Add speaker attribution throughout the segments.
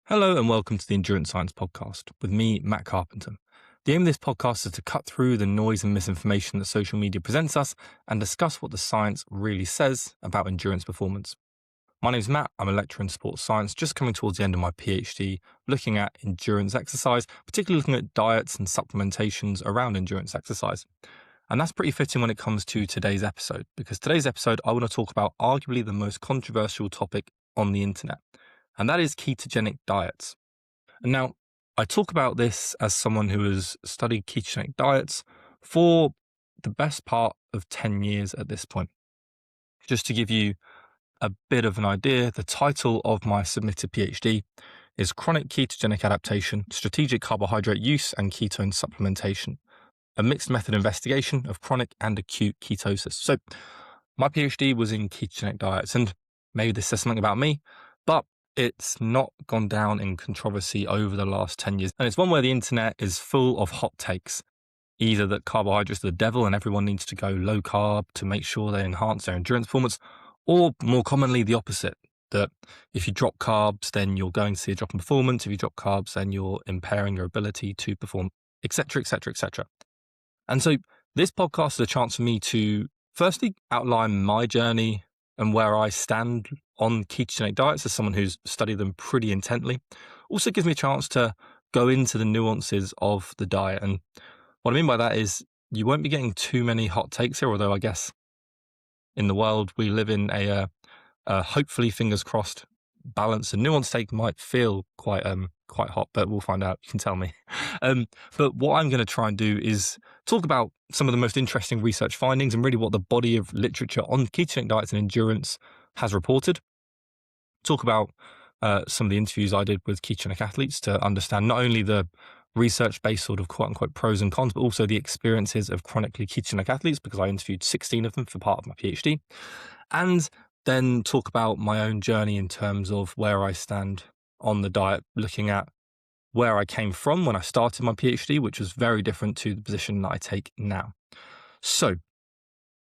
Speaker 1: Hello and welcome to the Endurance Science Podcast with me, Matt Carpenter. The aim of this podcast is to cut through the noise and misinformation that social media presents us and discuss what the science really says about endurance performance. My name is Matt. I'm a lecturer in sports science, just coming towards the end of my PhD, looking at endurance exercise, particularly looking at diets and supplementations around endurance exercise. And that's pretty fitting when it comes to today's episode, because today's episode, I want to talk about arguably the most controversial topic on the internet, and that is ketogenic diets. And now, I talk about this as someone who has studied ketogenic diets for the best part of 10 years at this point. Just to give you a bit of an idea, the title of my submitted PhD is Chronic Ketogenic Adaptation, Strategic Carbohydrate Use and Ketone Supplementation, a mixed method investigation of chronic and acute ketosis. So my PhD was in ketogenic diets, and maybe this says something about me, but it's not gone down in controversy over the last 10 years. And it's one where the internet is full of hot takes, either that carbohydrates are the devil and everyone needs to go low carb to make sure they enhance their endurance performance, or more commonly the opposite, that if you drop carbs, then you're going to see a drop in performance. If you drop carbs, then you're impairing your ability to perform, etc., etc., etc. And so this podcast is a chance for me to firstly outline my journey and where I stand on ketogenic diets as someone who's studied them pretty intently. Also gives me a chance to go into the nuances of the diet. And what I mean by that is you won't be getting too many hot takes here, although I guess in the world we live in a hopefully, fingers crossed, balanced and nuanced take might feel quite hot, but we'll find out. You can tell me. But what I'm going to try and do is talk about some of the most interesting research findings and really what the body of literature on ketogenic diets and endurance has reported. Talk about some of the interviews I did with ketogenic athletes to understand not only the research-based sort of quote-unquote pros and cons, but also the experiences of chronically ketogenic athletes, because I interviewed 16 of them for part of my PhD. And then talk about my own journey in terms of where I stand on the diet, looking at where I came from when I started my PhD, which was very different to the position that I take now. So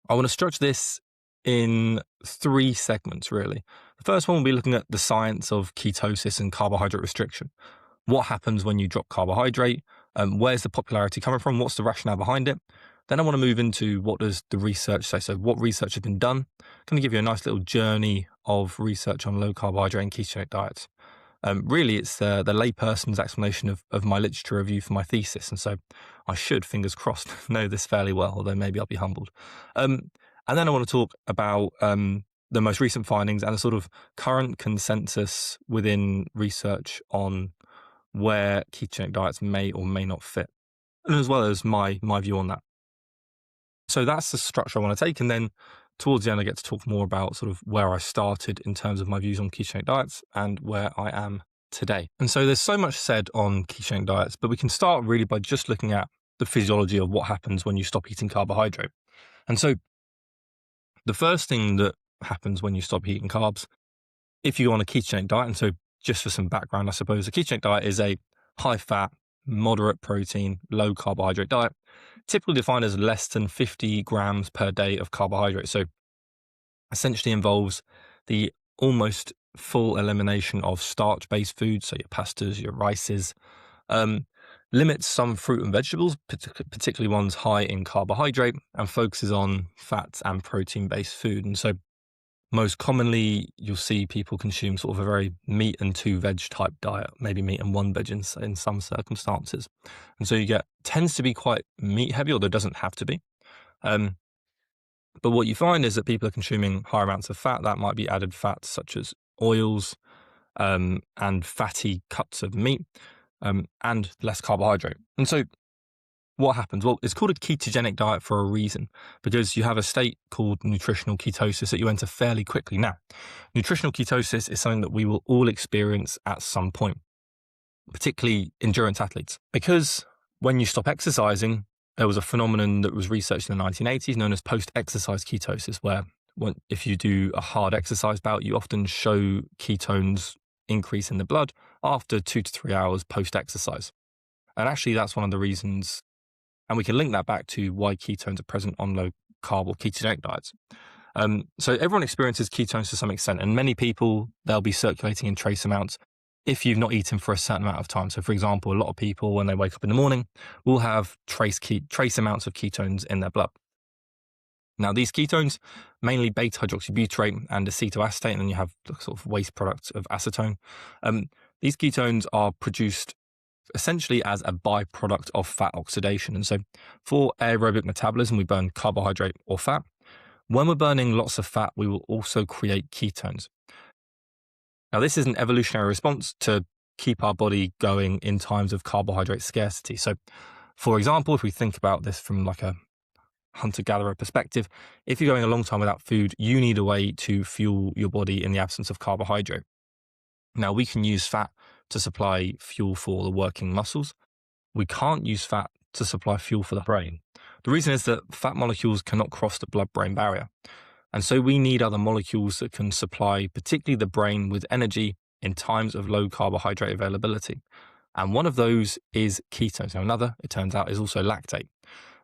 Speaker 1: I want to structure this in 3 segments, really. The first one will be looking at the science of ketosis and carbohydrate restriction. What happens when you drop carbohydrate? Where's the popularity coming from? What's the rationale behind it? Then I want to move into what does the research say. So what research has been done. I'm going to give you a nice little journey of research on low carbohydrate and ketogenic diets. Really, it's the layperson's explanation of my literature review for my thesis. And so I should, fingers crossed, know this fairly well, although maybe I'll be humbled. And then I want to talk about the most recent findings and the sort of current consensus within research on where ketogenic diets may or may not fit, and as well as my view on that. So that's the structure I want to take. And then towards the end, I get to talk more about sort of where I started in terms of my views on ketogenic diets and where I am today. And so there's so much said on ketogenic diets, but we can start really by just looking at the physiology of what happens when you stop eating carbohydrate. And so the first thing that happens when you stop eating carbs, if you go on a ketogenic diet, and so just for some background, I suppose, a ketogenic diet is a high fat, moderate protein, low carbohydrate diet, typically defined as less than 50 grams per day of carbohydrate. So essentially involves the almost full elimination of starch-based foods, so your pastas, your rices, limits some fruit and vegetables, particularly ones high in carbohydrate, and focuses on fats and protein-based food. And so most commonly, you'll see people consume sort of a very meat and 2 veg type diet, maybe meat and 1 veg in some circumstances. And so tends to be quite meat heavy, although it doesn't have to be. But what you find is that people are consuming higher amounts of fat. That might be added fats such as oils and fatty cuts of meat and less carbohydrate. And so what happens? Well, it's called a ketogenic diet for a reason, because you have a state called nutritional ketosis that you enter fairly quickly. Now, nutritional ketosis is something that we will all experience at some point, particularly endurance athletes, because when you stop exercising, there was a phenomenon that was researched in the 1980s known as post-exercise ketosis, where if you do a hard exercise bout, you often show ketones increase in the blood after 2 to 3 hours post-exercise. And actually, that's one of the reasons. And we can link that back to why ketones are present on low carb or ketogenic diets. So everyone experiences ketones to some extent, and many people, they'll be circulating in trace amounts. if you've not eaten for a certain amount of time. So, for example, a lot of people, when they wake up in the morning, will have trace amounts of ketones in their blood. Now, these ketones, mainly beta hydroxybutyrate and acetoacetate, and then you have the sort of waste product of acetone. These ketones are produced essentially as a byproduct of fat oxidation. And so for aerobic metabolism, we burn carbohydrate or fat. When we're burning lots of fat, we will also create ketones. Now, this is an evolutionary response to keep our body going in times of carbohydrate scarcity. So, for example, if we think about this from like a hunter-gatherer perspective, if you're going a long time without food, you need a way to fuel your body in the absence of carbohydrate. Now, we can use fat to supply fuel for the working muscles. We can't use fat to supply fuel for the brain. The reason is that fat molecules cannot cross the blood-brain barrier. And so we need other molecules that can supply particularly the brain with energy in times of low carbohydrate availability. And one of those is ketones. Now, another, it turns out, is also lactate.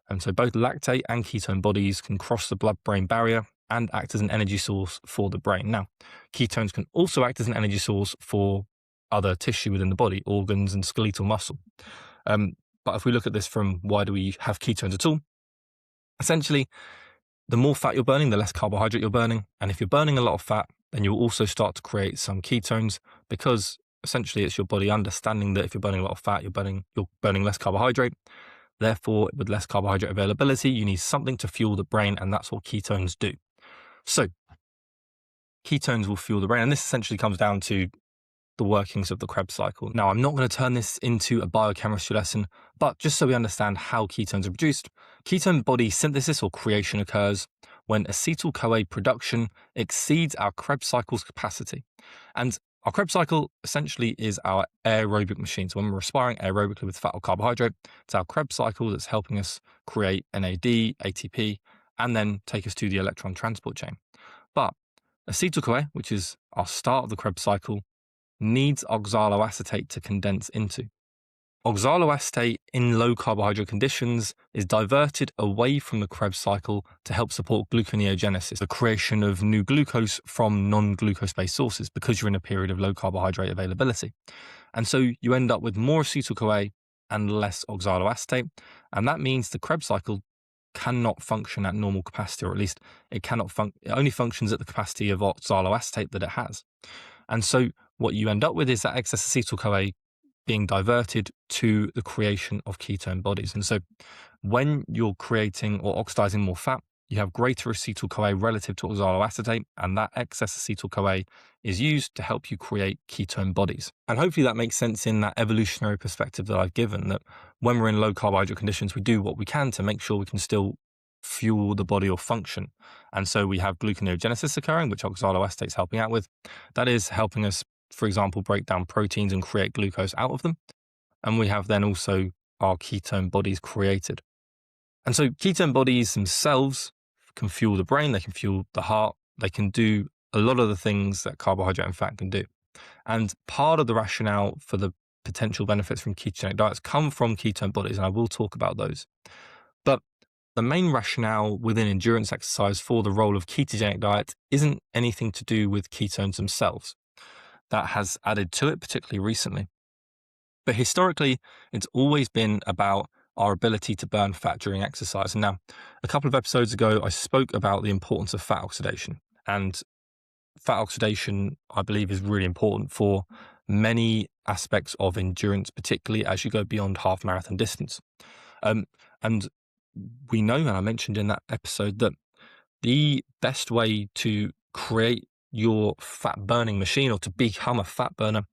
Speaker 1: And so both lactate and ketone bodies can cross the blood-brain barrier and act as an energy source for the brain. Now, ketones can also act as an energy source for other tissue within the body, organs and skeletal muscle. But if we look at this from why do we have ketones at all? Essentially, the more fat you're burning, the less carbohydrate you're burning. And if you're burning a lot of fat, then you'll also start to create some ketones, because essentially it's your body understanding that if you're burning a lot of fat, you're burning less carbohydrate. Therefore, with less carbohydrate availability, you need something to fuel the brain, and that's what ketones do. So ketones will fuel the brain, and this essentially comes down to the workings of the Krebs cycle. Now, I'm not going to turn this into a biochemistry lesson, but just so we understand how ketones are produced, ketone body synthesis or creation occurs when acetyl-CoA production exceeds our Krebs cycle's capacity. And our Krebs cycle essentially is our aerobic machine. So when we're respiring aerobically with fat or carbohydrate, it's our Krebs cycle that's helping us create NAD, ATP, and then take us to the electron transport chain. But acetyl-CoA, which is our start of the Krebs cycle, needs oxaloacetate to condense into. Oxaloacetate in low carbohydrate conditions is diverted away from the Krebs cycle to help support gluconeogenesis, the creation of new glucose from non-glucose-based sources, because you're in a period of low carbohydrate availability. And so you end up with more acetyl-CoA and less oxaloacetate, and that means the Krebs cycle cannot function at normal capacity, or at least it only functions at the capacity of oxaloacetate that it has. And so what you end up with is that excess acetyl-CoA being diverted to the creation of ketone bodies. And so when you're creating or oxidizing more fat, you have greater acetyl-CoA relative to oxaloacetate, and that excess acetyl-CoA is used to help you create ketone bodies. And hopefully that makes sense in that evolutionary perspective that I've given, that when we're in low carbohydrate conditions, we do what we can to make sure we can still fuel the body or function. And so we have gluconeogenesis occurring, which oxaloacetate is helping out with. That is helping us, for example, break down proteins and create glucose out of them. And we have then also our ketone bodies created. And so ketone bodies themselves can fuel the brain, they can fuel the heart, they can do a lot of the things that carbohydrate and fat can do. And part of the rationale for the potential benefits from ketogenic diets come from ketone bodies, and I will talk about those. But the main rationale within endurance exercise for the role of ketogenic diet isn't anything to do with ketones themselves. That has added to it, particularly recently. But historically, it's always been about our ability to burn fat during exercise. And now, a couple of episodes ago, I spoke about the importance of fat oxidation. And fat oxidation, I believe, is really important for many aspects of endurance, particularly as you go beyond half marathon distance. And we know, and I mentioned in that episode, that the best way to create your fat burning machine, or to become a fat burner,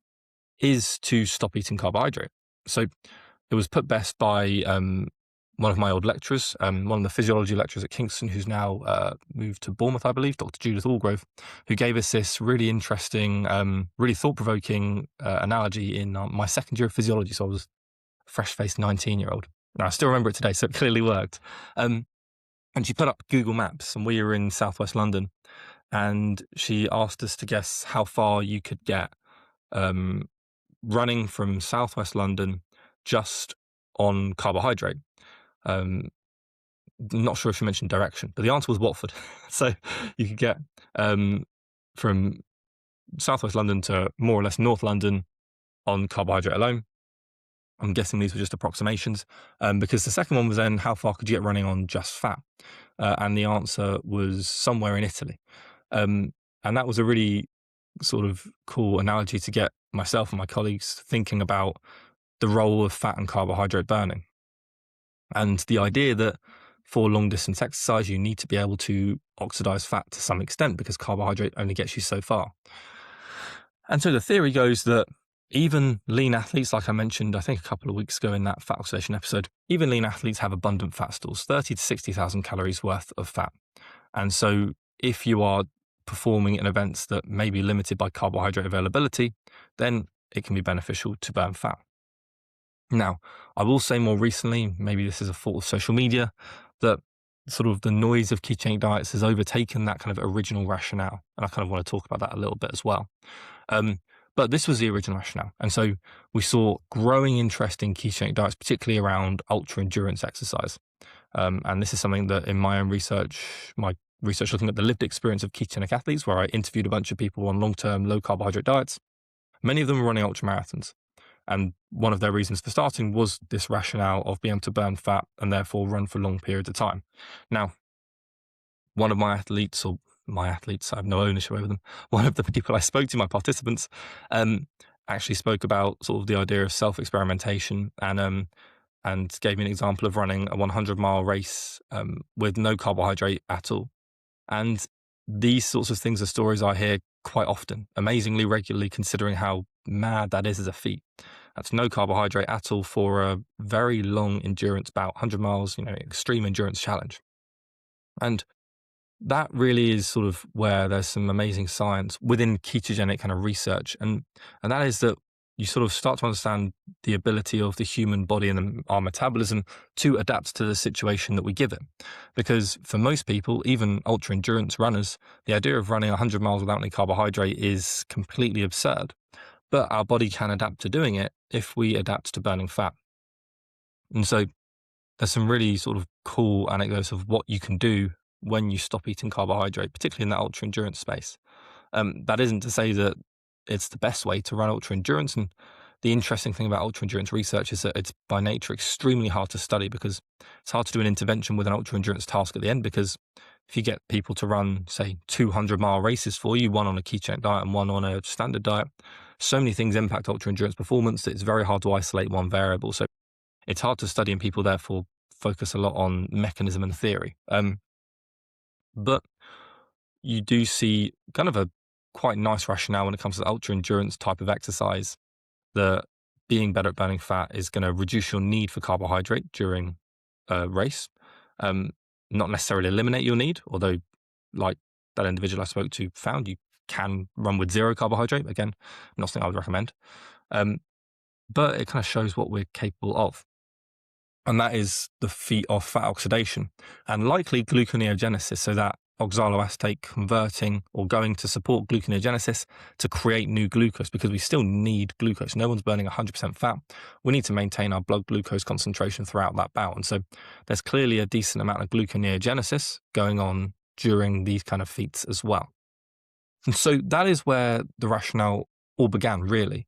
Speaker 1: is to stop eating carbohydrate. So it was put best by one of my old lecturers, one of the physiology lecturers at Kingston, who's now moved to Bournemouth, I believe, Dr. Judith Allgrove, who gave us this really interesting, really thought-provoking analogy in my second year of physiology. So I was a fresh-faced 19-year-old. And I still remember it today, so it clearly worked. And she put up Google Maps, and we were in southwest London, and she asked us to guess how far you could get running from southwest London just on carbohydrate. Not sure if she mentioned direction, but the answer was Watford. So you could get from southwest London to more or less North London on carbohydrate alone. I'm guessing these were just approximations, because the second one was then how far could you get running on just fat? And the answer was somewhere in Italy. And that was a really sort of cool analogy to get myself and my colleagues thinking about the role of fat and carbohydrate burning. And the idea that for long distance exercise, you need to be able to oxidize fat to some extent because carbohydrate only gets you so far. And so the theory goes that even lean athletes, like I mentioned, I think a couple of weeks ago in that fat oxidation episode, even lean athletes have abundant fat stores, 30 to 60,000 calories worth of fat. And so if you are performing in events that may be limited by carbohydrate availability, then it can be beneficial to burn fat. Now, I will say more recently, maybe this is a fault of social media, that sort of the noise of ketogenic diets has overtaken that kind of original rationale. And I kind of want to talk about that a little bit as well. But this was the original rationale. And so we saw growing interest in ketogenic diets, particularly around ultra endurance exercise. And this is something that in my own research, my research looking at the lived experience of ketogenic athletes, where I interviewed a bunch of people on long-term low carbohydrate diets, many of them were running ultra marathons. And one of their reasons for starting was this rationale of being able to burn fat and therefore run for long periods of time. Now, one of my athletes, I have no ownership over them, one of the people I spoke to, my participants, actually spoke about sort of the idea of self-experimentation and gave me an example of running a 100-mile race with no carbohydrate at all. And these sorts of things are stories I hear quite often, amazingly regularly, considering how mad that is as a feat. That's no carbohydrate at all for a very long endurance bout, 100 miles, extreme endurance challenge. And that really is sort of where there's some amazing science within ketogenic kind of research. And that is that you sort of start to understand the ability of the human body and our metabolism to adapt to the situation that we give it. Because for most people, even ultra endurance runners, the idea of running 100 miles without any carbohydrate is completely absurd. But our body can adapt to doing it if we adapt to burning fat. And so there's some really sort of cool anecdotes of what you can do when you stop eating carbohydrate, particularly in that ultra endurance space. That isn't to say that it's the best way to run ultra endurance. And the interesting thing about ultra endurance research is that it's by nature extremely hard to study because it's hard to do an intervention with an ultra endurance task at the end, because if you get people to run, say, 200-mile races for you, one on a ketogenic diet and one on a standard diet, so many things impact ultra endurance performance that it's very hard to isolate one variable. So it's hard to study, and people therefore focus a lot on mechanism and theory. But you do see kind of a quite nice rationale when it comes to ultra endurance type of exercise, that being better at burning fat is going to reduce your need for carbohydrate during a race. Not necessarily eliminate your need, although like that individual I spoke to found, you can run with zero carbohydrate. Again, not something I would recommend. But it kind of shows what we're capable of. And that is the feat of fat oxidation and likely gluconeogenesis, so that oxaloacetate converting or going to support gluconeogenesis to create new glucose, because we still need glucose. No one's burning 100% fat. We need to maintain our blood glucose concentration throughout that bout. And so there's clearly a decent amount of gluconeogenesis going on during these kind of feats as well. And so that is where the rationale all began, really.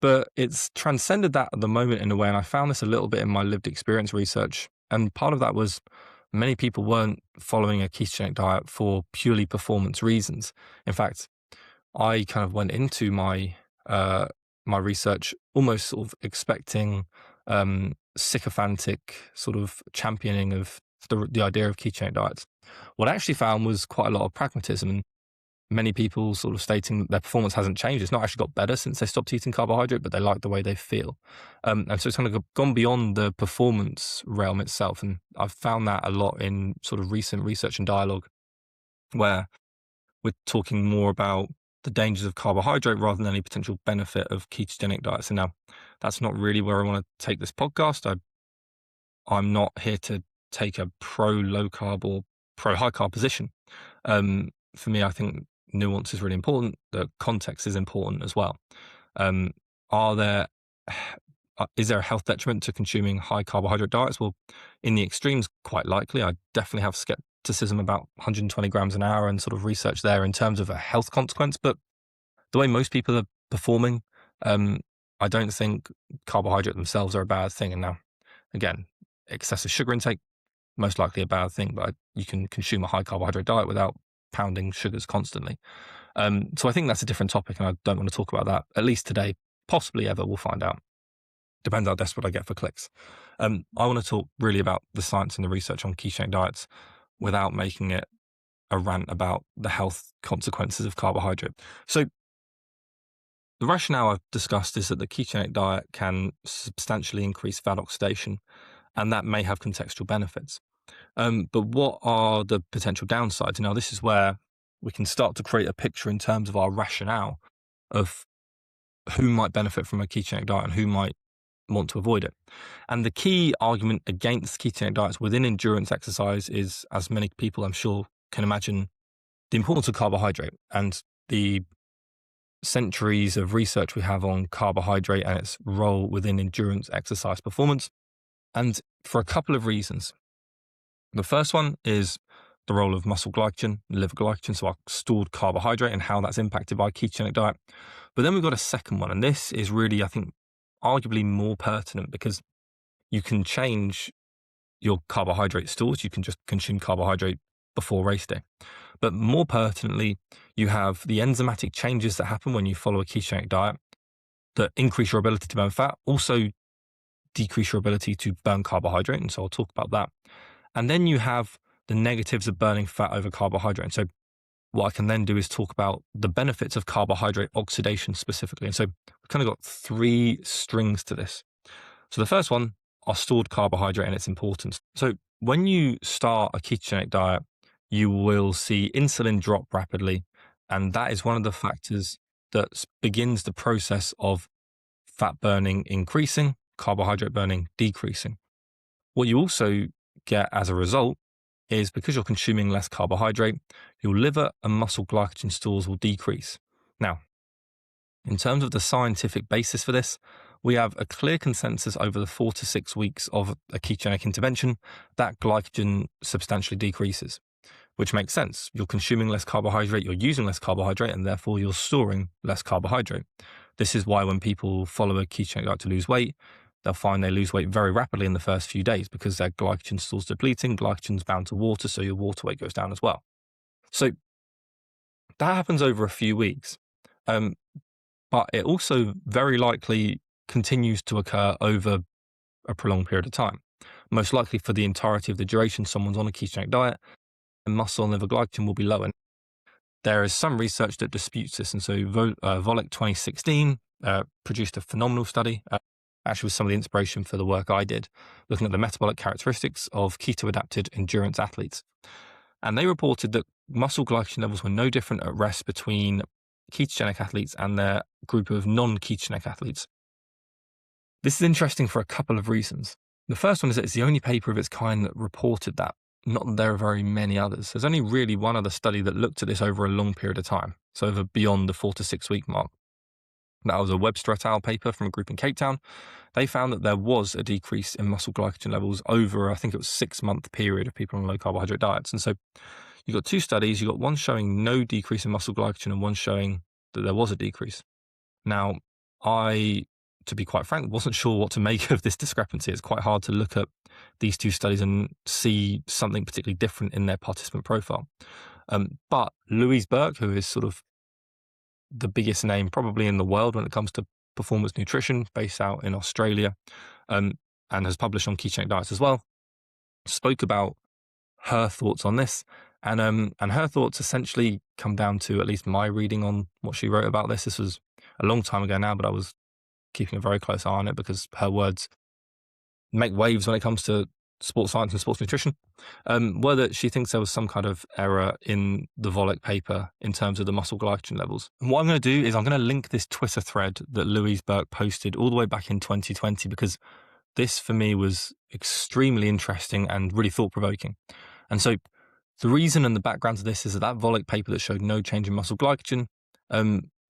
Speaker 1: But it's transcended that at the moment in a way, and I found this a little bit in my lived experience research. And part of that was many people weren't following a ketogenic diet for purely performance reasons. In fact, I kind of went into my research almost sort of expecting sycophantic sort of championing of the idea of ketogenic diets. What I actually found was quite a lot of pragmatism, and many people sort of stating that their performance hasn't changed. It's not actually got better since they stopped eating carbohydrate, but they like the way they feel. And so it's kind of gone beyond the performance realm itself. And I've found that a lot in sort of recent research and dialogue, where we're talking more about the dangers of carbohydrate rather than any potential benefit of ketogenic diets. And now that's not really where I want to take this podcast. I'm not here to take a pro low carb or pro high carb position. For me, I think nuance is really important. The context is important as well. Is there a health detriment to consuming high carbohydrate diets? Well, in the extremes, quite likely. I definitely have skepticism about 120 grams an hour and sort of research there in terms of a health consequence. But the way most people are performing, I don't think carbohydrate themselves are a bad thing. And now, again, excessive sugar intake, most likely a bad thing, but you can consume a high carbohydrate diet without pounding sugars constantly. So I think that's a different topic, and I don't want to talk about that, at least today, possibly ever. We'll find out. Depends how desperate I get for clicks. I want to talk really about the science and the research on ketogenic diets without making it a rant about the health consequences of carbohydrate. So the rationale I've discussed is that the ketogenic diet can substantially increase fat oxidation, and that may have contextual benefits. But what are the potential downsides? Now, this is where we can start to create a picture in terms of our rationale of who might benefit from a ketogenic diet and who might want to avoid it. And the key argument against ketogenic diets within endurance exercise is, as many people I'm sure can imagine, the importance of carbohydrate and the centuries of research we have on carbohydrate and its role within endurance exercise performance. And for a couple of reasons. The first one is the role of muscle glycogen, liver glycogen, so our stored carbohydrate and how that's impacted by a ketogenic diet. But then we've got a second one, and this is really, I think, arguably more pertinent because you can change your carbohydrate stores. You can just consume carbohydrate before race day. But more pertinently, you have the enzymatic changes that happen when you follow a ketogenic diet that increase your ability to burn fat, also decrease your ability to burn carbohydrate. And so I'll talk about that. And then you have the negatives of burning fat over carbohydrate. And so what I can then do is talk about the benefits of carbohydrate oxidation specifically. And so we've kind of got three strings to this. So the first one, our stored carbohydrate and its importance. So when you start a ketogenic diet, you will see insulin drop rapidly. And that is one of the factors that begins the process of fat burning increasing, carbohydrate burning decreasing. What you also get as a result is, because you're consuming less carbohydrate, your liver and muscle glycogen stores will decrease. Now, in terms of the scientific basis for this, we have a clear consensus over the 4 to 6 weeks of a ketogenic intervention that glycogen substantially decreases, which makes sense. You're consuming less carbohydrate, you're using less carbohydrate, and therefore you're storing less carbohydrate. This is why when people follow a ketogenic diet to lose weight, they'll find they lose weight very rapidly in the first few days because their glycogen stores depleting, glycogen's bound to water, so your water weight goes down as well. So that happens over a few weeks. But it also very likely continues to occur over a prolonged period of time, most likely for the entirety of the duration someone's on a ketogenic diet, and muscle and liver glycogen will be low. And there is some research that disputes this. And so Volek 2016 produced a phenomenal study, actually was some of the inspiration for the work I did, looking at the metabolic characteristics of keto-adapted endurance athletes. And they reported that muscle glycogen levels were no different at rest between ketogenic athletes and their group of non-ketogenic athletes. This is interesting for a couple of reasons. The first one is that it's the only paper of its kind that reported that. Not that there are very many others. There's only really one other study that looked at this over a long period of time, so over beyond the 4 to 6 week mark. That was a Webster et al. Paper from a group in Cape Town. They found that there was a decrease in muscle glycogen levels over, I think it was 6-month period of people on low carbohydrate diets. And so you've got two studies. You've got one showing no decrease in muscle glycogen and one showing that there was a decrease. Now, to be quite frank, wasn't sure what to make of this discrepancy. It's quite hard to look at these two studies and see something particularly different in their participant profile. But Louise Burke, who is sort of the biggest name probably in the world when it comes to performance nutrition, based out in Australia, and has published on ketogenic diets as well, spoke about her thoughts on this. And her thoughts essentially come down to, at least my reading on what she wrote about this. This was a long time ago now, but I was keeping a very close eye on it because her words make waves when it comes to sports science and sports nutrition, were that she thinks there was some kind of error in the Volek paper in terms of the muscle glycogen levels. And what I'm going to do is I'm going to link this Twitter thread that Louise Burke posted all the way back in 2020, because this for me was extremely interesting and really thought-provoking. And so the reason and the background to this is that Volek paper that showed no change in muscle glycogen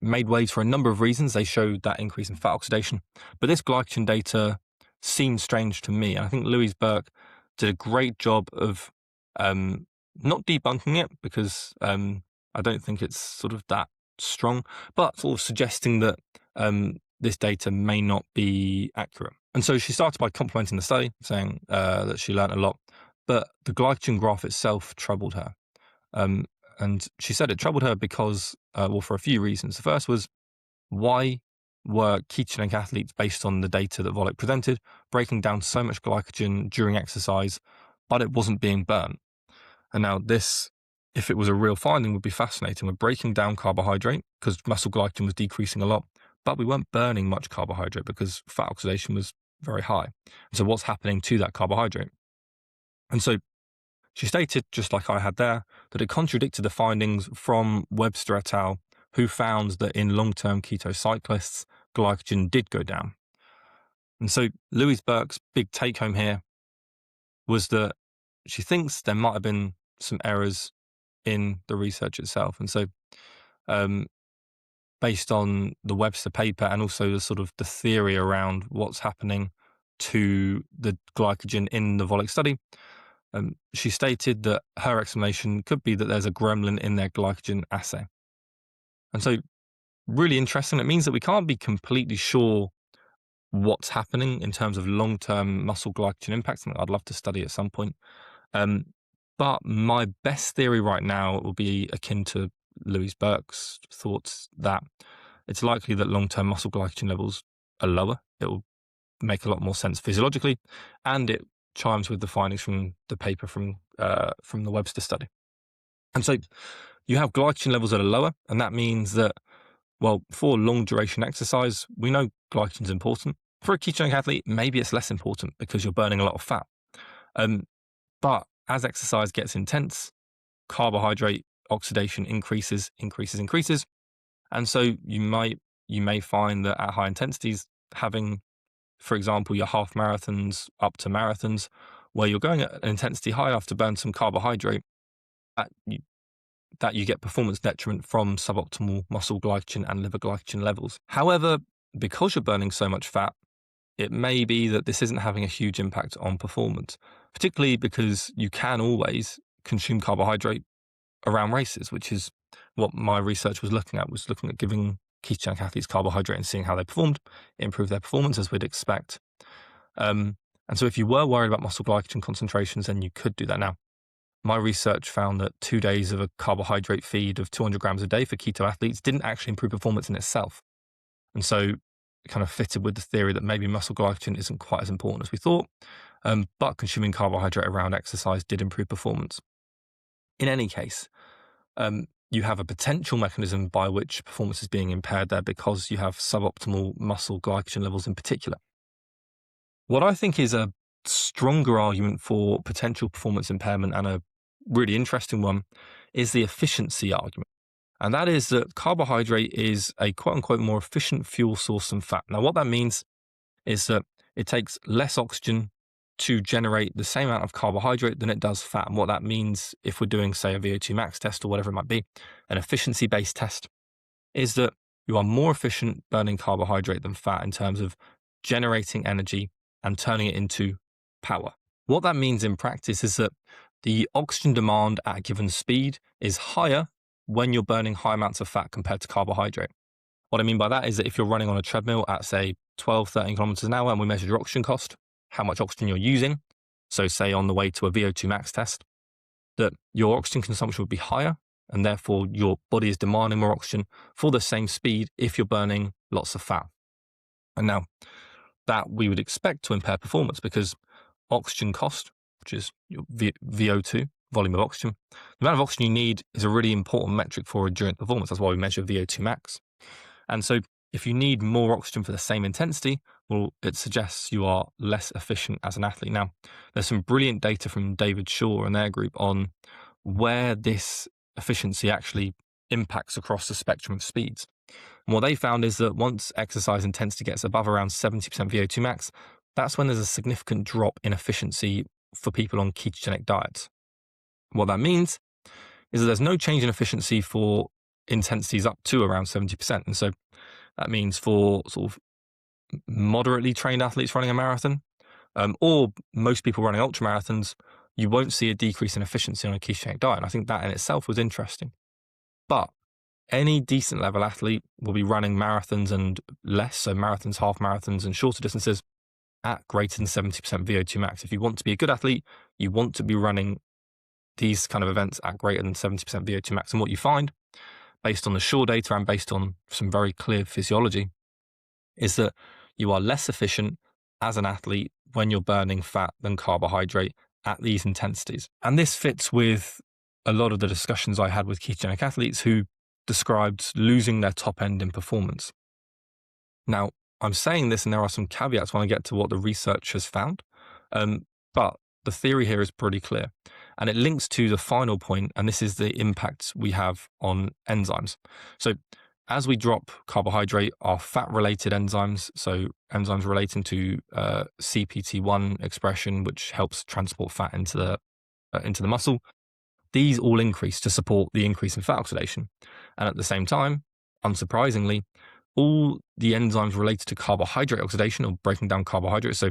Speaker 1: made waves for a number of reasons. They showed that increase in fat oxidation, but this glycogen data seemed strange to me. And I think Louise Burke did a great job of not debunking it, because I don't think it's sort of that strong, but sort of suggesting that this data may not be accurate. And so she started by complimenting the study, saying that she learned a lot, but the glycogen graph itself troubled her. And she said it troubled her because, for a few reasons. The first was, why were ketogenic athletes, based on the data that Volek presented, breaking down so much glycogen during exercise, but it wasn't being burnt? And now this, if it was a real finding, would be fascinating. We're breaking down carbohydrate because muscle glycogen was decreasing a lot, but we weren't burning much carbohydrate because fat oxidation was very high. And so what's happening to that carbohydrate? And so she stated, just like I had there, that it contradicted the findings from Webster et al., who found that in long-term keto cyclists, glycogen did go down. And so Louise Burke's big take-home here was that she thinks there might have been some errors in the research itself. And so based on the Webster paper and also the theory around what's happening to the glycogen in the Volek study, she stated that her explanation could be that there's a gremlin in their glycogen assay. And so really interesting. It means that we can't be completely sure what's happening in terms of long-term muscle glycogen impact, something I'd love to study at some point. But my best theory right now will be akin to Louise Burke's thoughts, that it's likely that long-term muscle glycogen levels are lower. It will make a lot more sense physiologically, and it chimes with the findings from the paper from the Webster study. And so you have glycogen levels that are lower, and that means that, well, for long duration exercise, we know glycogen is important. For a ketogenic athlete, maybe it's less important because you're burning a lot of fat. But as exercise gets intense, carbohydrate oxidation increases. And so you may find that at high intensities, having, for example, your half marathons up to marathons, where you're going at an intensity high enough to burn some carbohydrate, that you get performance detriment from suboptimal muscle glycogen and liver glycogen levels. However, because you're burning so much fat, it may be that this isn't having a huge impact on performance, particularly because you can always consume carbohydrate around races, which is what my research was looking at giving ketogenic athletes carbohydrate and seeing how they performed, improve their performance as we'd expect. And so if you were worried about muscle glycogen concentrations, then you could do that now. My research found that 2 days of a carbohydrate feed of 200 grams a day for keto athletes didn't actually improve performance in itself. And so it kind of fitted with the theory that maybe muscle glycogen isn't quite as important as we thought, but consuming carbohydrate around exercise did improve performance. In any case, you have a potential mechanism by which performance is being impaired there because you have suboptimal muscle glycogen levels in particular. What I think is a stronger argument for potential performance impairment, and a really interesting one, is the efficiency argument. And that is that carbohydrate is a quote unquote more efficient fuel source than fat. Now, what that means is that it takes less oxygen to generate the same amount of carbohydrate than it does fat. And what that means, if we're doing, say, a VO2 max test or whatever it might be, an efficiency-based test, is that you are more efficient burning carbohydrate than fat in terms of generating energy and turning it into power. What that means in practice is that the oxygen demand at a given speed is higher when you're burning high amounts of fat compared to carbohydrate. What I mean by that is that if you're running on a treadmill at, say, 12, 13 kilometers an hour, and we measure your oxygen cost, how much oxygen you're using, so say on the way to a VO2 max test, that your oxygen consumption would be higher, and therefore your body is demanding more oxygen for the same speed if you're burning lots of fat. And now that we would expect to impair performance, because oxygen cost, which is your VO2, volume of oxygen, the amount of oxygen you need is a really important metric for endurance performance. That's why we measure VO2 max. And so if you need more oxygen for the same intensity, well, it suggests you are less efficient as an athlete. Now, there's some brilliant data from David Shaw and their group on where this efficiency actually impacts across the spectrum of speeds. And what they found is that once exercise intensity gets above around 70% VO2 max, that's when there's a significant drop in efficiency for people on ketogenic diets. What that means is that there's no change in efficiency for intensities up to around 70%. And so that means for sort of moderately trained athletes running a marathon, or most people running ultra marathons, you won't see a decrease in efficiency on a ketogenic diet. And I think that in itself was interesting. But any decent level athlete will be running marathons and less, so marathons, half marathons, and shorter distances at greater than 70% VO2 max. If you want to be a good athlete, you want to be running these kind of events at greater than 70% VO2 max. And what you find, based on the Shaw data and based on some very clear physiology, is that you are less efficient as an athlete when you're burning fat than carbohydrate at these intensities. And this fits with a lot of the discussions I had with ketogenic athletes who described losing their top end in performance. Now, I'm saying this, and there are some caveats when I get to what the research has found, but the theory here is pretty clear. And it links to the final point, and this is the impact we have on enzymes. So as we drop carbohydrate, our fat-related enzymes, so enzymes relating to CPT1 expression, which helps transport fat into the muscle, these all increase to support the increase in fat oxidation. And at the same time, unsurprisingly, all the enzymes related to carbohydrate oxidation or breaking down carbohydrates, so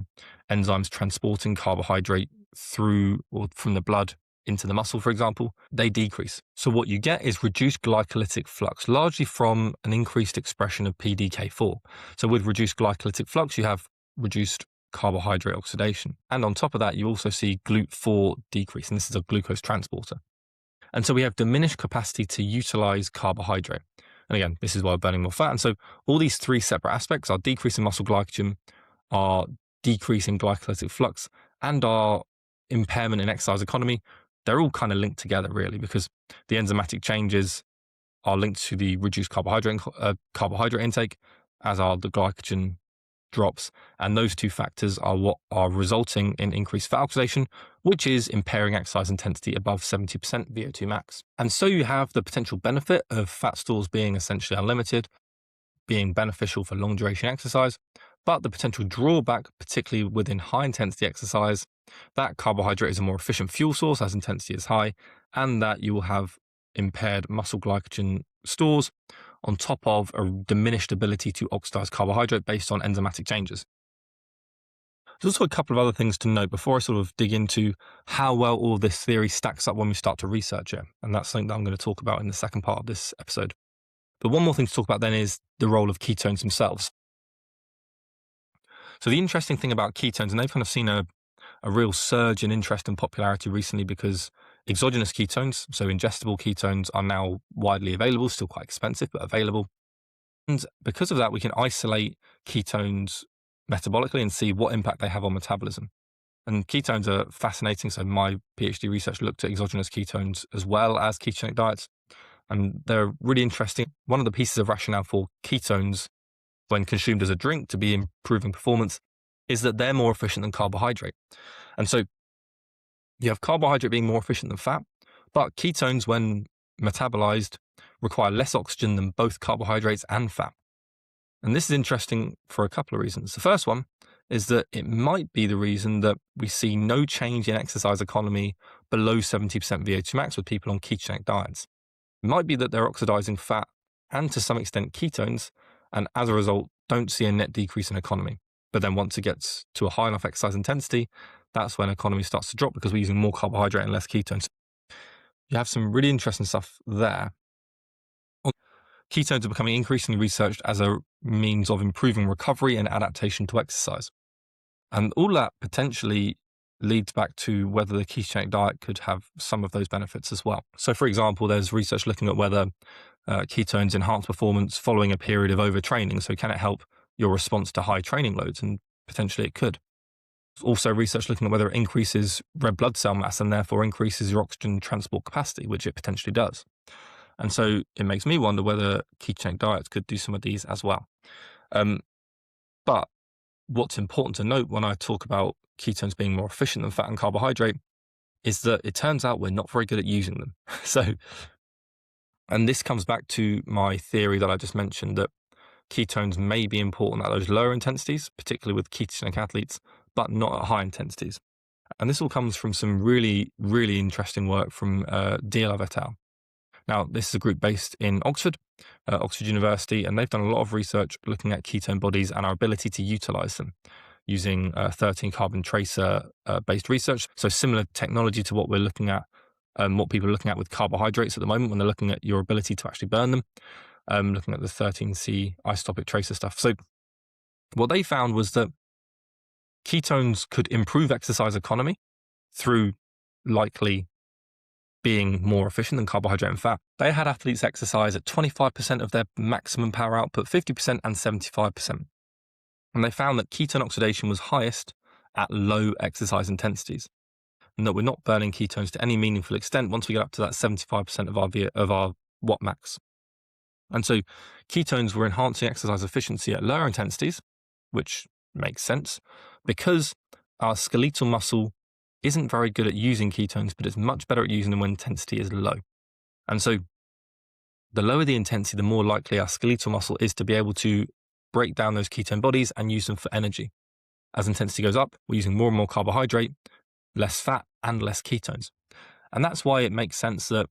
Speaker 1: enzymes transporting carbohydrate through or from the blood into the muscle, for example, they decrease. So what you get is reduced glycolytic flux, largely from an increased expression of PDK4. So with reduced glycolytic flux, you have reduced carbohydrate oxidation. And on top of that, you also see GLUT4 decrease, and this is a glucose transporter. And so we have diminished capacity to utilize carbohydrate. And again, this is why we're burning more fat. And so all these three separate aspects, our decrease in muscle glycogen, our decrease in glycolytic flux, and our impairment in exercise economy, they're all kind of linked together, really, because the enzymatic changes are linked to the reduced carbohydrate intake, as are the glycogen drops. And those two factors are what are resulting in increased fat oxidation, which is impairing exercise intensity above 70% VO2 max. And so you have the potential benefit of fat stores being essentially unlimited, being beneficial for long duration exercise, but the potential drawback, particularly within high intensity exercise, that carbohydrate is a more efficient fuel source as intensity is high, and that you will have impaired muscle glycogen stores on top of a diminished ability to oxidize carbohydrate based on enzymatic changes. There's also a couple of other things to note before I sort of dig into how well all of this theory stacks up when we start to research it. And that's something that I'm going to talk about in the second part of this episode. But one more thing to talk about then is the role of ketones themselves. So the interesting thing about ketones, and they've kind of seen a real surge in interest and popularity recently because exogenous ketones, so ingestible ketones, are now widely available, still quite expensive, but available. And because of that, we can isolate ketones metabolically and see what impact they have on metabolism. And ketones are fascinating. So my PhD research looked at exogenous ketones as well as ketogenic diets. And they're really interesting. One of the pieces of rationale for ketones when consumed as a drink to be improving performance is that they're more efficient than carbohydrate. And so you have carbohydrate being more efficient than fat, but ketones, when metabolized, require less oxygen than both carbohydrates and fat. And this is interesting for a couple of reasons. The first one is that it might be the reason that we see no change in exercise economy below 70% VO2 max with people on ketogenic diets. It might be that they're oxidizing fat and to some extent ketones, and as a result, don't see a net decrease in economy. But then once it gets to a high enough exercise intensity, that's when economy starts to drop because we're using more carbohydrate and less ketones. You have some really interesting stuff there. Ketones are becoming increasingly researched as a means of improving recovery and adaptation to exercise. And all that potentially leads back to whether the ketogenic diet could have some of those benefits as well. So for example, there's research looking at whether ketones enhance performance following a period of overtraining. So can it help your response to high training loads? And potentially it could. Also research looking at whether it increases red blood cell mass and therefore increases your oxygen transport capacity, which it potentially does. And so it makes me wonder whether ketogenic diets could do some of these as well. But what's important to note when I talk about ketones being more efficient than fat and carbohydrate is that it turns out we're not very good at using them. And this comes back to my theory that I just mentioned, that ketones may be important at those lower intensities, particularly with ketogenic athletes, but not at high intensities. And this all comes from some really, really interesting work from Dialov et al. Now, this is a group based in Oxford University, and they've done a lot of research looking at ketone bodies and our ability to utilize them using 13 carbon tracer based research. So similar technology to what we're looking at what people are looking at with carbohydrates at the moment when they're looking at your ability to actually burn them, looking at the 13C isotopic tracer stuff. So what they found was that ketones could improve exercise economy through likely being more efficient than carbohydrate and fat. They had athletes exercise at 25% of their maximum power output, 50% and 75%. And they found that ketone oxidation was highest at low exercise intensities, and that we're not burning ketones to any meaningful extent once we get up to that 75% of our watt max. And so ketones were enhancing exercise efficiency at lower intensities, which makes sense because our skeletal muscle isn't very good at using ketones, but it's much better at using them when intensity is low. And so the lower the intensity, the more likely our skeletal muscle is to be able to break down those ketone bodies and use them for energy. As intensity goes up, we're using more and more carbohydrate, less fat, and less ketones. And that's why it makes sense that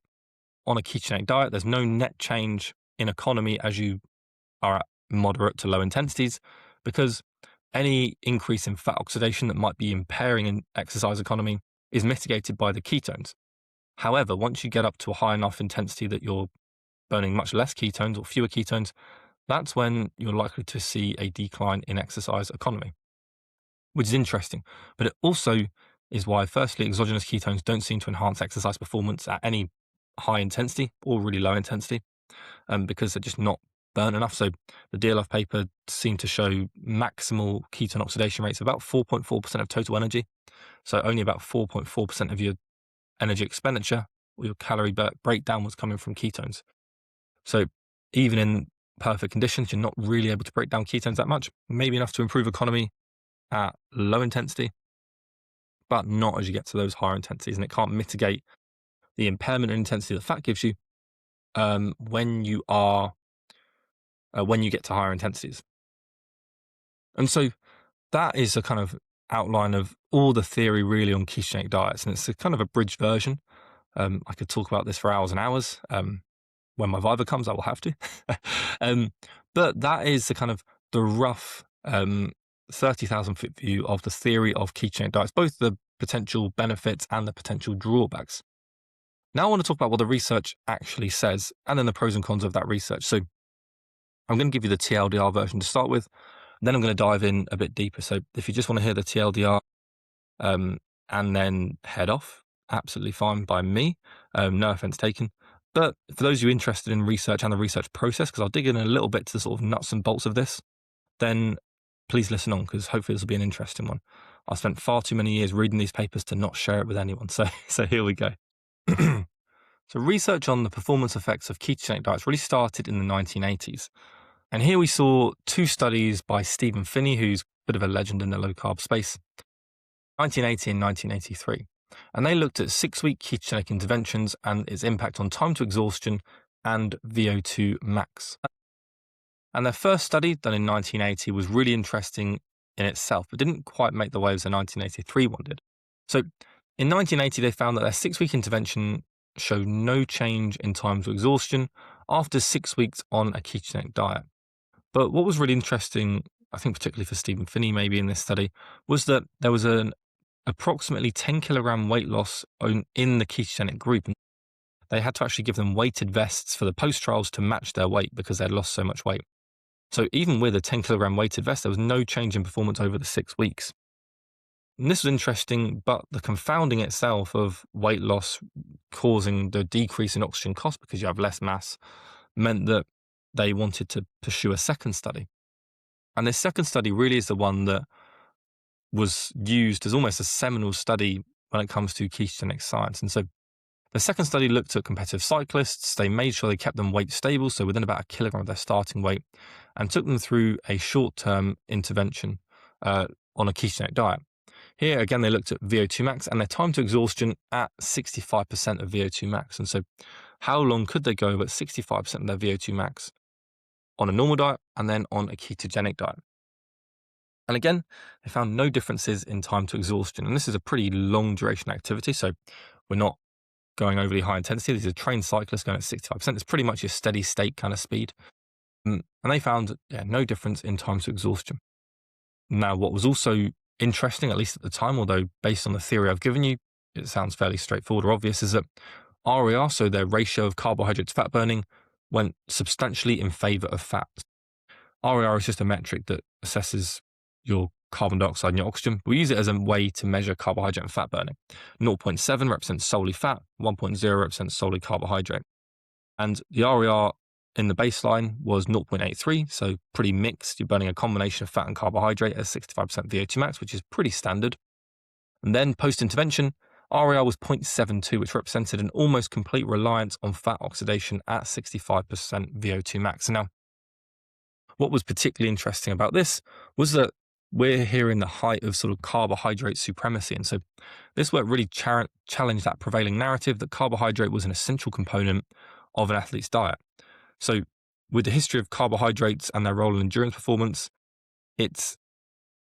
Speaker 1: on a ketogenic diet, there's no net change in economy as you are at moderate to low intensities, because any increase in fat oxidation that might be impairing in exercise economy is mitigated by the ketones. However, once you get up to a high enough intensity that you're burning much less ketones or fewer ketones, that's when you're likely to see a decline in exercise economy, which is interesting. But it also is why, firstly, exogenous ketones don't seem to enhance exercise performance at any high intensity or really low intensity, because they're just not burn enough. So the DLF paper seemed to show maximal ketone oxidation rates of about 4.4% of total energy. So only about 4.4% of your energy expenditure or your calorie breakdown was coming from ketones. So even in perfect conditions, you're not really able to break down ketones that much, maybe enough to improve economy at low intensity, but not as you get to those higher intensities. And it can't mitigate the impairment in intensity that fat gives you when you get to higher intensities. And so that is a kind of outline of all the theory really on ketogenic diets. And it's a kind of a bridged version. I could talk about this for hours and hours. When my Viva comes, I will have to. But that is the kind of the rough 30,000 foot view of the theory of ketogenic diets, both the potential benefits and the potential drawbacks. Now I want to talk about what the research actually says and then the pros and cons of that research. So I'm going to give you the TLDR version to start with, and then I'm going to dive in a bit deeper. So if you just want to hear the TLDR and then head off, absolutely fine by me. No offense taken. But for those of you interested in research and the research process, because I'll dig in a little bit to the sort of nuts and bolts of this, then please listen on, because hopefully this will be an interesting one. I spent far too many years reading these papers to not share it with anyone. So here we go. So research on the performance effects of ketogenic diets really started in the 1980s. And here we saw two studies by Stephen Phinney, who's a bit of a legend in the low-carb space, 1980 and 1983. And they looked at 6-week ketogenic interventions and its impact on time to exhaustion and VO2 max. And their first study, done in 1980, was really interesting in itself, but didn't quite make the waves the 1983 one did. So in 1980, they found that their 6-week intervention showed no change in time to exhaustion after 6 weeks on a ketogenic diet. But what was really interesting, I think particularly for Stephen Phinney maybe in this study, was that there was an approximately 10 kilogram weight loss in the ketogenic group. And they had to actually give them weighted vests for the post-trials to match their weight because they'd lost so much weight. So even with a 10 kilogram weighted vest, there was no change in performance over the 6 weeks. And this was interesting, but the confounding itself of weight loss causing the decrease in oxygen cost because you have less mass meant that they wanted to pursue a second study. And this second study really is the one that was used as almost a seminal study when it comes to ketogenic science. And so the second study looked at competitive cyclists. They made sure they kept them weight stable, so within about a kilogram of their starting weight, and took them through a short-term intervention on a ketogenic diet. Here, again, they looked at VO2 max and their time to exhaustion at 65% of VO2 max. And so how long could they go at 65% of their VO2 max on a normal diet and then on a ketogenic diet? And again, they found no differences in time to exhaustion. And this is a pretty long duration activity, so we're not going overly high intensity. These are trained cyclists going at 65%. It's pretty much your steady state kind of speed. And they found no difference in time to exhaustion. Now, what was also interesting, at least at the time, although based on the theory I've given you, it sounds fairly straightforward or obvious, is that RER, so their ratio of carbohydrate to fat burning, went substantially in favor of fat. RER is just a metric that assesses your carbon dioxide and your oxygen. We use it as a way to measure carbohydrate and fat burning. 0.7 represents solely fat, 1.0 represents solely carbohydrate. And the RER in the baseline was 0.83, so pretty mixed. You're burning a combination of fat and carbohydrate at 65% VO2 max, which is pretty standard. And then post-intervention, RER was 0.72, which represented an almost complete reliance on fat oxidation at 65% VO2 max. Now, what was particularly interesting about this was that we're here in the height of sort of carbohydrate supremacy. And so this work really challenged that prevailing narrative that carbohydrate was an essential component of an athlete's diet. So with the history of carbohydrates and their role in endurance performance, it's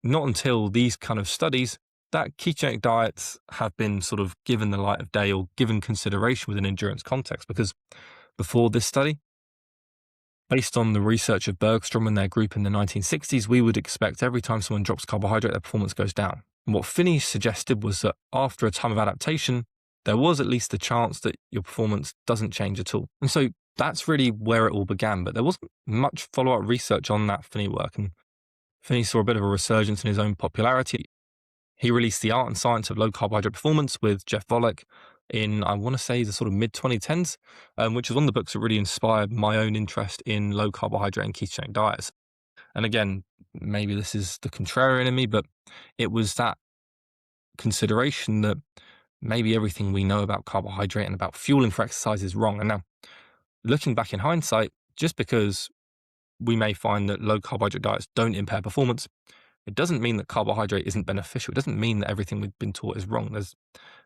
Speaker 1: not until these kind of studies that ketogenic diets have been sort of given the light of day or given consideration within endurance context. Because before this study, based on the research of Bergstrom and their group in the 1960s, we would expect every time someone drops carbohydrate, their performance goes down. And what Finney suggested was that after a time of adaptation, there was at least a chance that your performance doesn't change at all. And so that's really where it all began. But there wasn't much follow-up research on that Finney work. And Finney saw a bit of a resurgence in his own popularity. He released The Art and Science of Low Carbohydrate Performance with Jeff Volek in, I want to say, the sort of mid-2010s, which is one of the books that really inspired my own interest in low carbohydrate and ketogenic diets. And again, maybe this is the contrarian in me, but it was that consideration that maybe everything we know about carbohydrate and about fueling for exercise is wrong. And now, looking back in hindsight, just because we may find that low carbohydrate diets don't impair performance, it doesn't mean that carbohydrate isn't beneficial. It doesn't mean that everything we've been taught is wrong.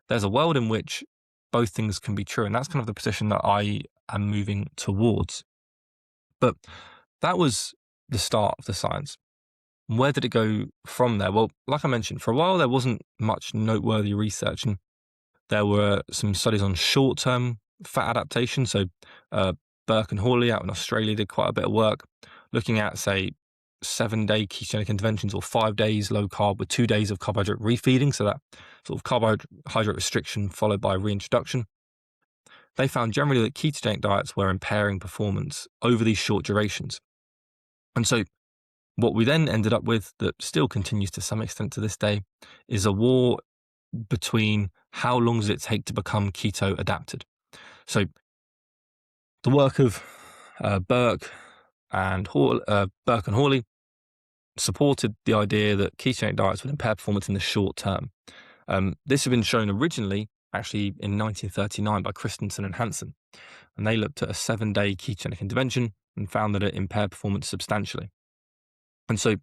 Speaker 1: There's a world in which both things can be true. And that's kind of the position that I am moving towards. But that was the start of the science. Where did it go from there? Well, like I mentioned, for a while there wasn't much noteworthy research. And there were some studies on short-term fat adaptation. So Burke and Hawley out in Australia did quite a bit of work looking at, say, 7-day ketogenic interventions or 5 days low carb with 2 days of carbohydrate refeeding. So that sort of carbohydrate restriction followed by reintroduction. They found generally that ketogenic diets were impairing performance over these short durations. And so what we then ended up with, that still continues to some extent to this day, is a war between how long does it take to become keto adapted. So the work of Burke and Hawley supported the idea that ketogenic diets would impair performance in the short term. This had been shown originally, actually in 1939 by Christensen and Hansen, and they looked at a 7-day ketogenic intervention and found that it impaired performance substantially. And so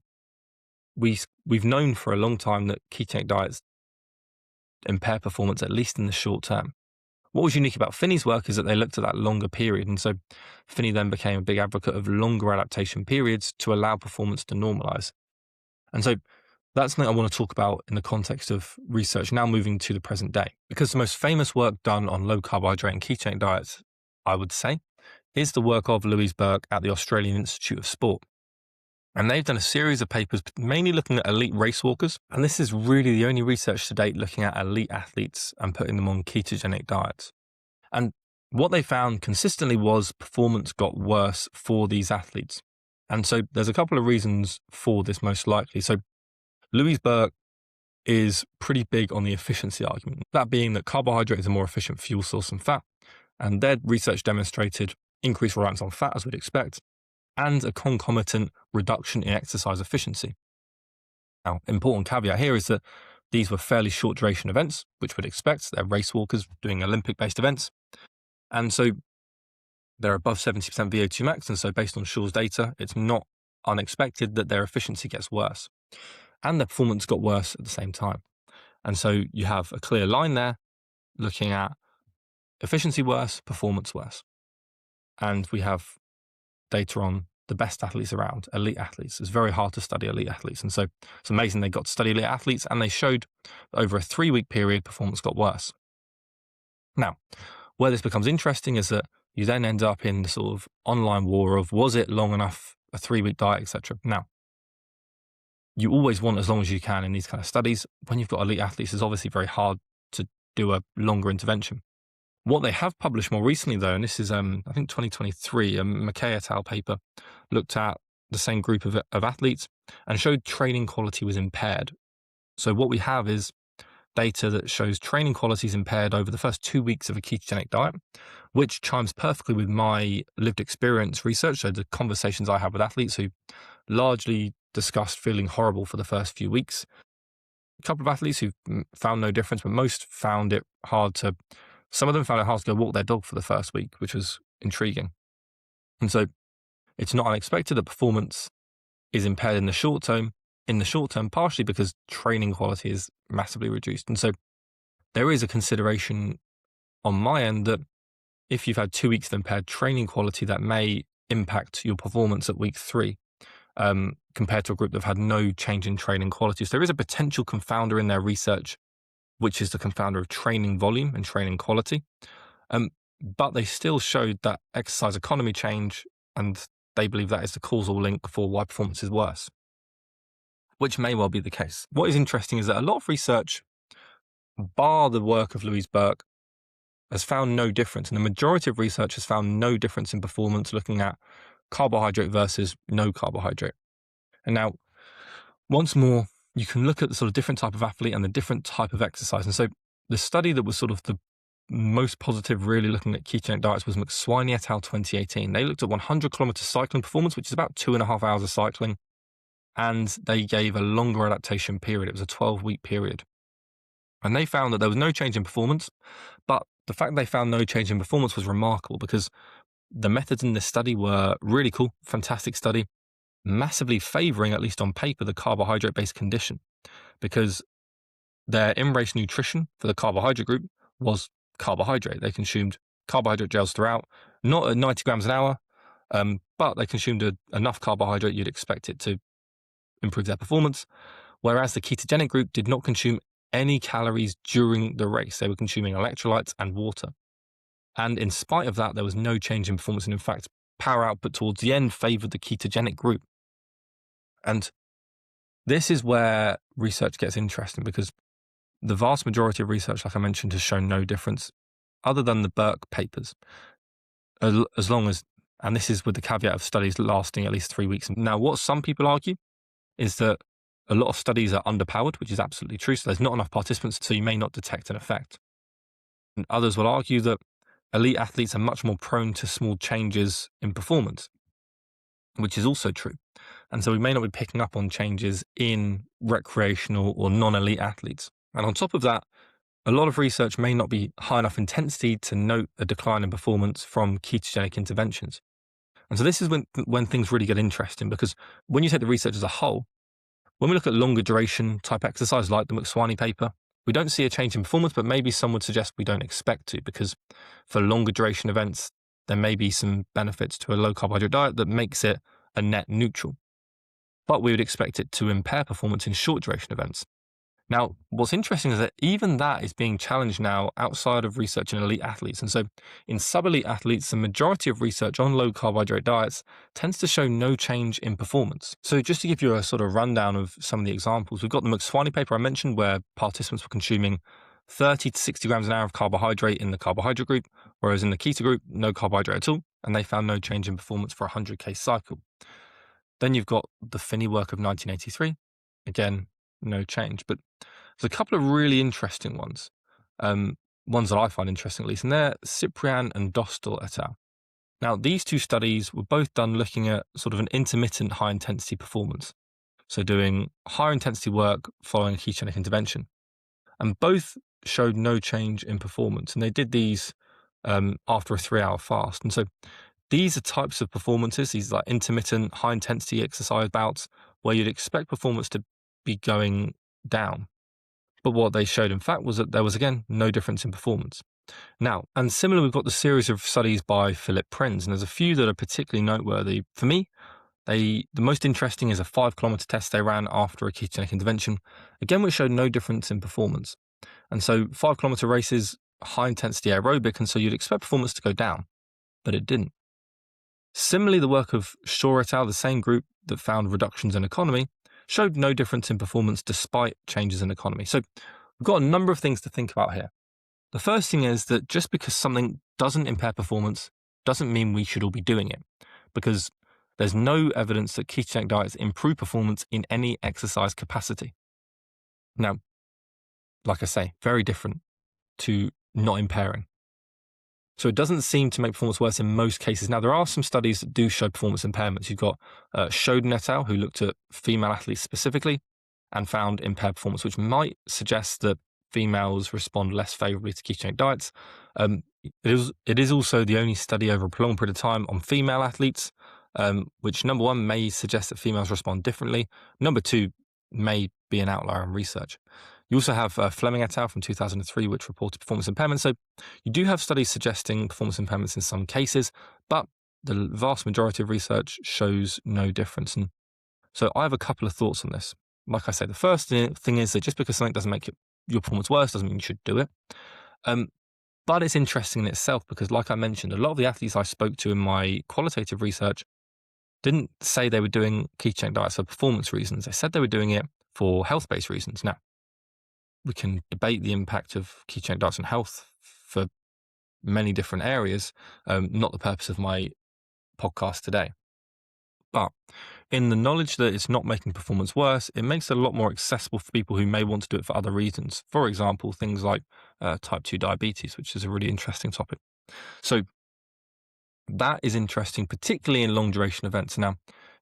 Speaker 1: we've known for a long time that ketogenic diets impair performance, at least in the short term. What was unique about Finney's work is that they looked at that longer period. And so Finney then became a big advocate of longer adaptation periods to allow performance to normalize. And so that's something I want to talk about in the context of research now moving to the present day. Because the most famous work done on low carbohydrate and ketogenic diets, I would say, is the work of Louise Burke at the Australian Institute of Sport. And they've done a series of papers mainly looking at elite race walkers. And this is really the only research to date looking at elite athletes and putting them on ketogenic diets. And what they found consistently was performance got worse for these athletes. And so there's a couple of reasons for this most likely. So Louise Burke is pretty big on the efficiency argument, that being that carbohydrate is a more efficient fuel source than fat. And their research demonstrated increased reliance on fat, as we'd expect, and a concomitant reduction in exercise efficiency. Now, important caveat here is that these were fairly short duration events, which we'd expect. They're race walkers doing Olympic-based events. And so they're above 70% VO2 max. And so based on Shaw's data, it's not unexpected that their efficiency gets worse. And their performance got worse at the same time. And so you have a clear line there looking at efficiency worse, performance worse. And we have data on the best athletes around, elite athletes. It's very hard to study elite athletes. And so it's amazing they got to study elite athletes, and they showed that over a 3-week period, performance got worse. Now, where this becomes interesting is that you then end up in the sort of online war of, was it long enough, a 3-week diet, etc. Now, you always want as long as you can in these kind of studies. When you've got elite athletes, it's obviously very hard to do a longer intervention. What they have published more recently, though, and this is, I think 2023, a McKay et al. Paper looked at the same group of athletes and showed training quality was impaired. So what we have is data that shows training quality is impaired over the first 2 weeks of a ketogenic diet, which chimes perfectly with my lived experience research. So the conversations I have with athletes who largely discussed feeling horrible for the first few weeks. A couple of athletes who found no difference, but most found it hard to, some of them found it hard to go walk their dog for the first week, which was intriguing. And so it's not unexpected that performance is impaired in the short term, partially because training quality is massively reduced. And so there is a consideration on my end that if you've had 2 weeks of impaired training quality, that may impact your performance at week 3, compared to a group that have had no change in training quality. So there is a potential confounder in their research, which is the confounder of training volume and training quality. But they still showed that exercise economy change, and they believe that is the causal link for why performance is worse, which may well be the case. What is interesting is that a lot of research, bar the work of Louise Burke, has found no difference. And the majority of research has found no difference in performance looking at carbohydrate versus no carbohydrate. And now, once more, you can look at the sort of different type of athlete and the different type of exercise. And so the study that was sort of the most positive really looking at ketogenic diets was McSwiney et al. 2018. They looked at 100-kilometer cycling performance, which is about 2.5 hours of cycling, and they gave a longer adaptation period. It was a 12-week period. And they found that there was no change in performance, but the fact they found no change in performance was remarkable because the methods in this study were really cool, fantastic study, massively favoring, at least on paper, the carbohydrate-based condition, because their in-race nutrition for the carbohydrate group was carbohydrate. They consumed carbohydrate gels throughout, not at 90 grams an hour, but they consumed enough carbohydrate you'd expect it to improve their performance, whereas the ketogenic group did not consume any calories during the race. They were consuming electrolytes and water. And in spite of that, there was no change in performance. And in fact, power output towards the end favored the ketogenic group. And this is where research gets interesting because the vast majority of research, like I mentioned, has shown no difference other than the Burke papers. As long as, and this is with the caveat of studies lasting at least 3 weeks. Now, what some people argue is that a lot of studies are underpowered, which is absolutely true. So there's not enough participants, so you may not detect an effect. And others will argue that elite athletes are much more prone to small changes in performance, which is also true. And so we may not be picking up on changes in recreational or non-elite athletes. And on top of that, a lot of research may not be high enough intensity to note a decline in performance from ketogenic interventions. And so this is when things really get interesting, because when you take the research as a whole, when we look at longer duration type exercise like the McSwiney paper, we don't see a change in performance, but maybe some would suggest we don't expect to, because for longer duration events, there may be some benefits to a low carbohydrate diet that makes it a net neutral. But we would expect it to impair performance in short duration events. Now, what's interesting is that even that is being challenged now outside of research in elite athletes. And so in sub-elite athletes, the majority of research on low carbohydrate diets tends to show no change in performance. So just to give you a sort of rundown of some of the examples, we've got the McSwiney paper I mentioned where participants were consuming 30 to 60 grams an hour of carbohydrate in the carbohydrate group, whereas in the keto group, no carbohydrate at all, and they found no change in performance for a 100K cycle. Then you've got the Finney work of 1983. Again, no change. But there's a couple of really interesting ones, ones that I find interesting at least, and they're Cyprian and Dostal et al. Now, these two studies were both done looking at sort of an intermittent high-intensity performance, so doing higher intensity work following a ketogenic intervention. And both showed no change in performance, and they did these after a 3-hour fast. And so these are types of performances, these like intermittent high-intensity exercise bouts, where you'd expect performance to be going down. But what they showed, in fact, was that there was, again, no difference in performance. Now, and similarly, we've got the series of studies by Philip Prinz, and there's a few that are particularly noteworthy. For me, the most interesting is a 5-kilometer test they ran after a ketogenic intervention, again, which showed no difference in performance. And so 5-kilometer races, high-intensity aerobic, and so you'd expect performance to go down, but it didn't. Similarly, the work of Shaw et al., the same group that found reductions in economy, showed no difference in performance despite changes in economy. So we've got a number of things to think about here. The first thing is that just because something doesn't impair performance doesn't mean we should all be doing it, because there's no evidence that ketogenic diets improve performance in any exercise capacity. Now, like I say, very different to not impairing. So it doesn't seem to make performance worse in most cases. Now, there are some studies that do show performance impairments. You've got Shoden et al., who looked at female athletes specifically and found impaired performance, which might suggest that females respond less favorably to ketogenic diets. It is also the only study over a prolonged period of time on female athletes, which, number one, may suggest that females respond differently. Number two, may be an outlier in research. You also have Fleming et al. From 2003, which reported performance impairments. So you do have studies suggesting performance impairments in some cases, but the vast majority of research shows no difference. And so I have a couple of thoughts on this. Like I say, the first thing is that just because something doesn't make your performance worse doesn't mean you should do it. But it's interesting in itself because, like I mentioned, a lot of the athletes I spoke to in my qualitative research didn't say they were doing ketogenic diets for performance reasons. They said they were doing it for health-based reasons. Now, we can debate the impact of ketogenic diets on health for many different areas, not the purpose of my podcast today. But in the knowledge that it's not making performance worse, it makes it a lot more accessible for people who may want to do it for other reasons. For example, things like type 2 diabetes, which is a really interesting topic. So that is interesting, particularly in long duration events. Now,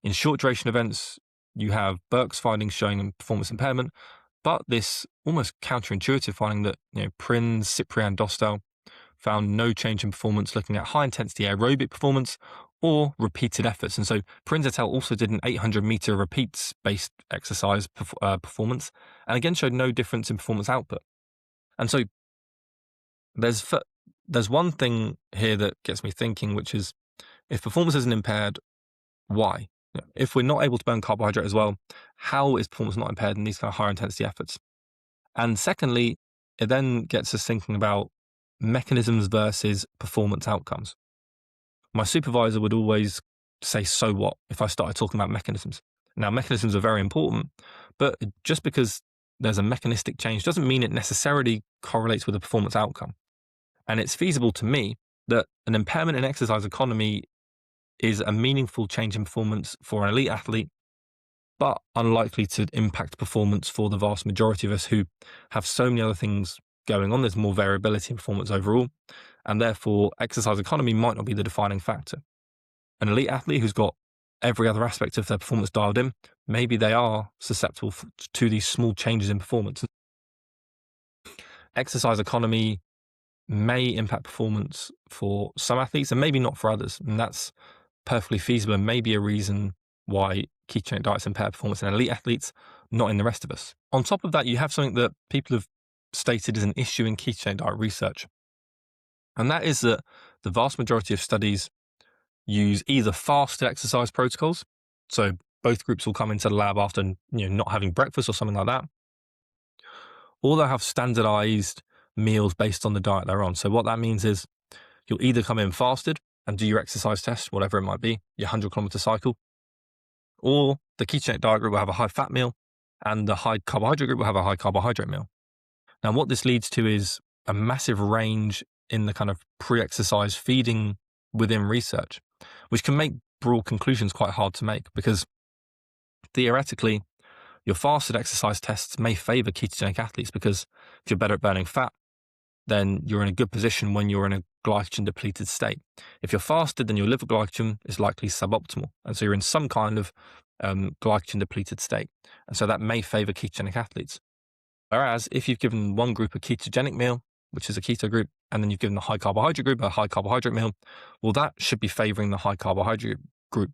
Speaker 1: in short duration events, you have Burke's findings showing performance impairment, but this almost counterintuitive finding that Prinz, Cyprian, Dostal found no change in performance looking at high intensity aerobic performance or repeated efforts. And so Prinz et al. Also did an 800-meter repeats-based exercise performance, and again showed no difference in performance output. And so there's one thing here that gets me thinking, which is if performance isn't impaired, why? If we're not able to burn carbohydrate as well, how is performance not impaired in these kind of higher intensity efforts? And secondly, it then gets us thinking about mechanisms versus performance outcomes. My supervisor would always say, so what, if I started talking about mechanisms. Now, mechanisms are very important, but just because there's a mechanistic change doesn't mean it necessarily correlates with a performance outcome. And it's feasible to me that an impairment in exercise economy is a meaningful change in performance for an elite athlete, but unlikely to impact performance for the vast majority of us who have so many other things going on. There's more variability in performance overall, and therefore exercise economy might not be the defining factor. An elite athlete who's got every other aspect of their performance dialed in, maybe they are susceptible to these small changes in performance. Exercise economy may impact performance for some athletes and maybe not for others, and that's perfectly feasible and maybe a reason why ketogenic diets impair performance in elite athletes, not in the rest of us. On top of that, you have something that people have stated is an issue in ketogenic diet research, and that is that the vast majority of studies use either fasted exercise protocols, so both groups will come into the lab after not having breakfast or something like that, or they'll have standardized meals based on the diet they're on. So what that means is you'll either come in fasted and do your exercise test, whatever it might be, your 100-kilometer cycle, or the ketogenic diet group will have a high fat meal and the high carbohydrate group will have a high carbohydrate meal. Now, what this leads to is a massive range in the kind of pre-exercise feeding within research, which can make broad conclusions quite hard to make because theoretically, your fasted exercise tests may favor ketogenic athletes because if you're better at burning fat, then you're in a good position when you're in a glycogen depleted state. If you're fasted, then your liver glycogen is likely suboptimal. And so you're in some kind of glycogen depleted state. And so that may favor ketogenic athletes. Whereas if you've given one group a ketogenic meal, which is a keto group, and then you've given the high carbohydrate group a high carbohydrate meal, well, that should be favoring the high carbohydrate group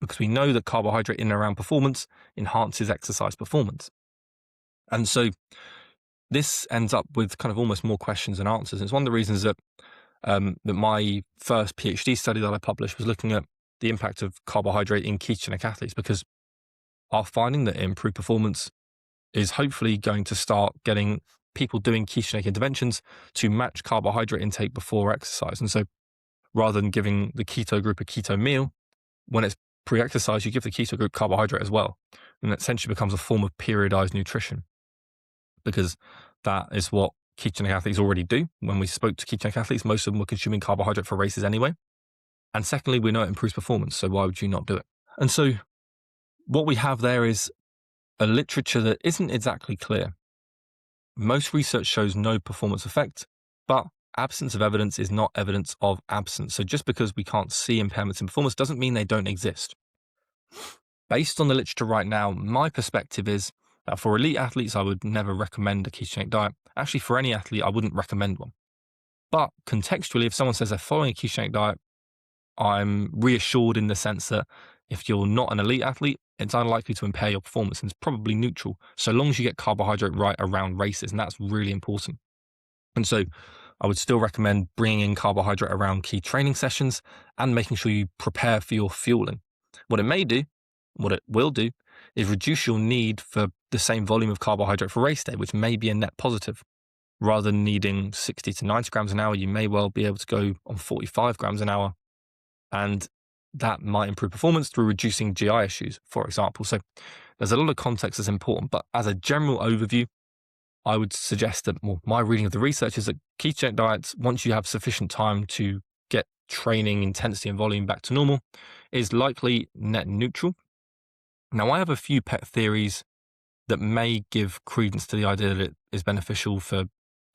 Speaker 1: because we know that carbohydrate in and around performance enhances exercise performance. And so this ends up with kind of almost more questions than answers. And it's one of the reasons that that my first PhD study that I published was looking at the impact of carbohydrate in ketogenic athletes, because our finding that improved performance is hopefully going to start getting people doing ketogenic interventions to match carbohydrate intake before exercise. And so rather than giving the keto group a keto meal, when it's pre-exercise, you give the keto group carbohydrate as well. And it essentially becomes a form of periodized nutrition, because that is what ketogenic athletes already do. When we spoke to ketogenic athletes, most of them were consuming carbohydrate for races anyway. And secondly, we know it improves performance, so why would you not do it? And so what we have there is a literature that isn't exactly clear. Most research shows no performance effect, but absence of evidence is not evidence of absence. So just because we can't see impairments in performance doesn't mean they don't exist. Based on the literature right now, my perspective is that for elite athletes, I would never recommend a ketogenic diet. Actually, for any athlete, I wouldn't recommend one. But contextually, if someone says they're following a ketogenic diet, I'm reassured in the sense that if you're not an elite athlete, it's unlikely to impair your performance and it's probably neutral, so long as you get carbohydrate right around races, and that's really important. And so I would still recommend bringing in carbohydrate around key training sessions and making sure you prepare for your fueling. What it will do, is reduce your need for the same volume of carbohydrate for race day, which may be a net positive. Rather than needing 60 to 90 grams an hour, you may well be able to go on 45 grams an hour. And that might improve performance through reducing GI issues, for example. So there's a lot of context that's important, but as a general overview, I would suggest that my reading of the research is that ketogenic diets, once you have sufficient time to get training intensity and volume back to normal, is likely net neutral. Now, I have a few pet theories that may give credence to the idea that it is beneficial for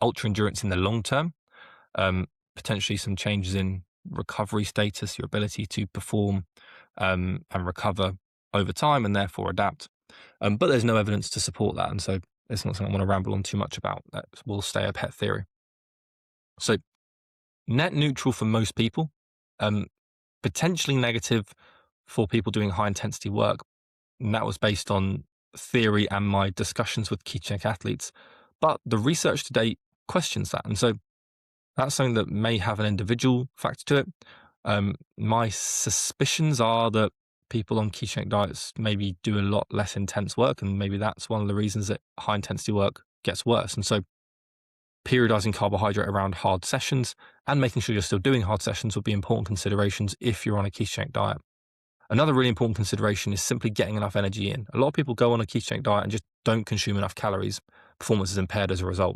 Speaker 1: ultra endurance in the long term. Potentially some changes in recovery status, your ability to perform and recover over time and therefore adapt. But there's no evidence to support that. And so it's not something I want to ramble on too much about. That will stay a pet theory. So net neutral for most people, potentially negative for people doing high intensity work. And that was based on theory and my discussions with ketogenic athletes. But the research to date questions that. And so that's something that may have an individual factor to it. My suspicions are that people on ketogenic diets maybe do a lot less intense work, and maybe that's one of the reasons that high intensity work gets worse. And so periodizing carbohydrate around hard sessions and making sure you're still doing hard sessions will be important considerations if you're on a ketogenic diet. Another really important consideration is simply getting enough energy in. A lot of people go on a ketogenic diet and just don't consume enough calories. Performance is impaired as a result.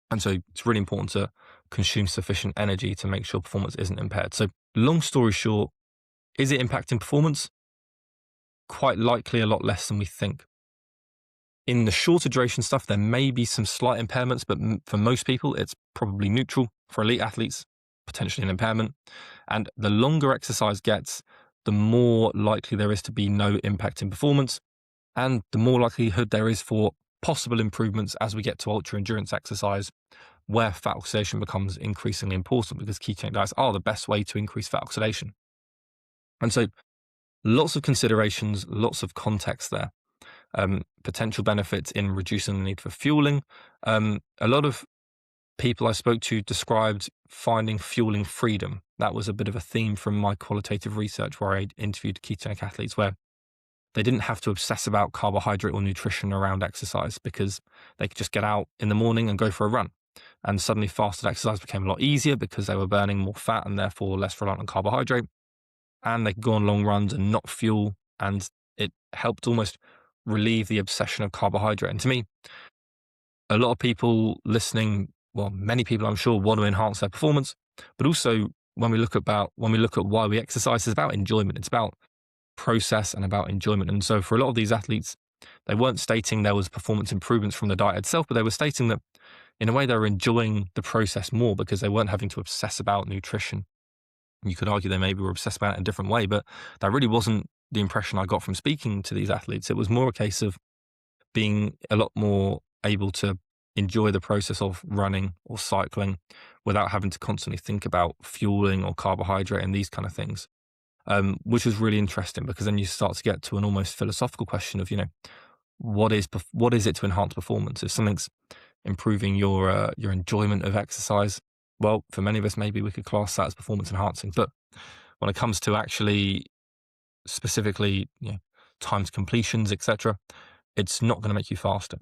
Speaker 1: And so it's really important to consume sufficient energy to make sure performance isn't impaired. So long story short, is it impacting performance? Quite likely a lot less than we think. In the shorter duration stuff, there may be some slight impairments, but for most people, it's probably neutral. For elite athletes, potentially an impairment. And the longer exercise gets, the more likely there is to be no impact in performance, and the more likelihood there is for possible improvements as we get to ultra endurance exercise, where fat oxidation becomes increasingly important because ketogenic diets are the best way to increase fat oxidation. And so lots of considerations, lots of context there. Potential benefits in reducing the need for fueling. A lot of people I spoke to described finding fueling freedom. That was a bit of a theme from my qualitative research where I interviewed ketogenic athletes, where they didn't have to obsess about carbohydrate or nutrition around exercise because they could just get out in the morning and go for a run. And suddenly fasted exercise became a lot easier because they were burning more fat and therefore less reliant on carbohydrate. And they could go on long runs and not fuel. And it helped almost relieve the obsession of carbohydrate. And to me, a lot of people listening, well, many people I'm sure want to enhance their performance, but also when we look at why we exercise, it's about enjoyment. It's about process and about enjoyment. And so for a lot of these athletes, they weren't stating there was performance improvements from the diet itself, but they were stating that in a way they were enjoying the process more because they weren't having to obsess about nutrition. You could argue they maybe were obsessed about it in a different way, but that really wasn't the impression I got from speaking to these athletes. It was more a case of being a lot more able to enjoy the process of running or cycling without having to constantly think about fueling or carbohydrate and these kind of things, which was really interesting because then you start to get to an almost philosophical question of, what is it to enhance performance? If something's improving your enjoyment of exercise, well, for many of us, maybe we could class that as performance enhancing. But when it comes to actually specifically timed completions, etc., it's not going to make you faster.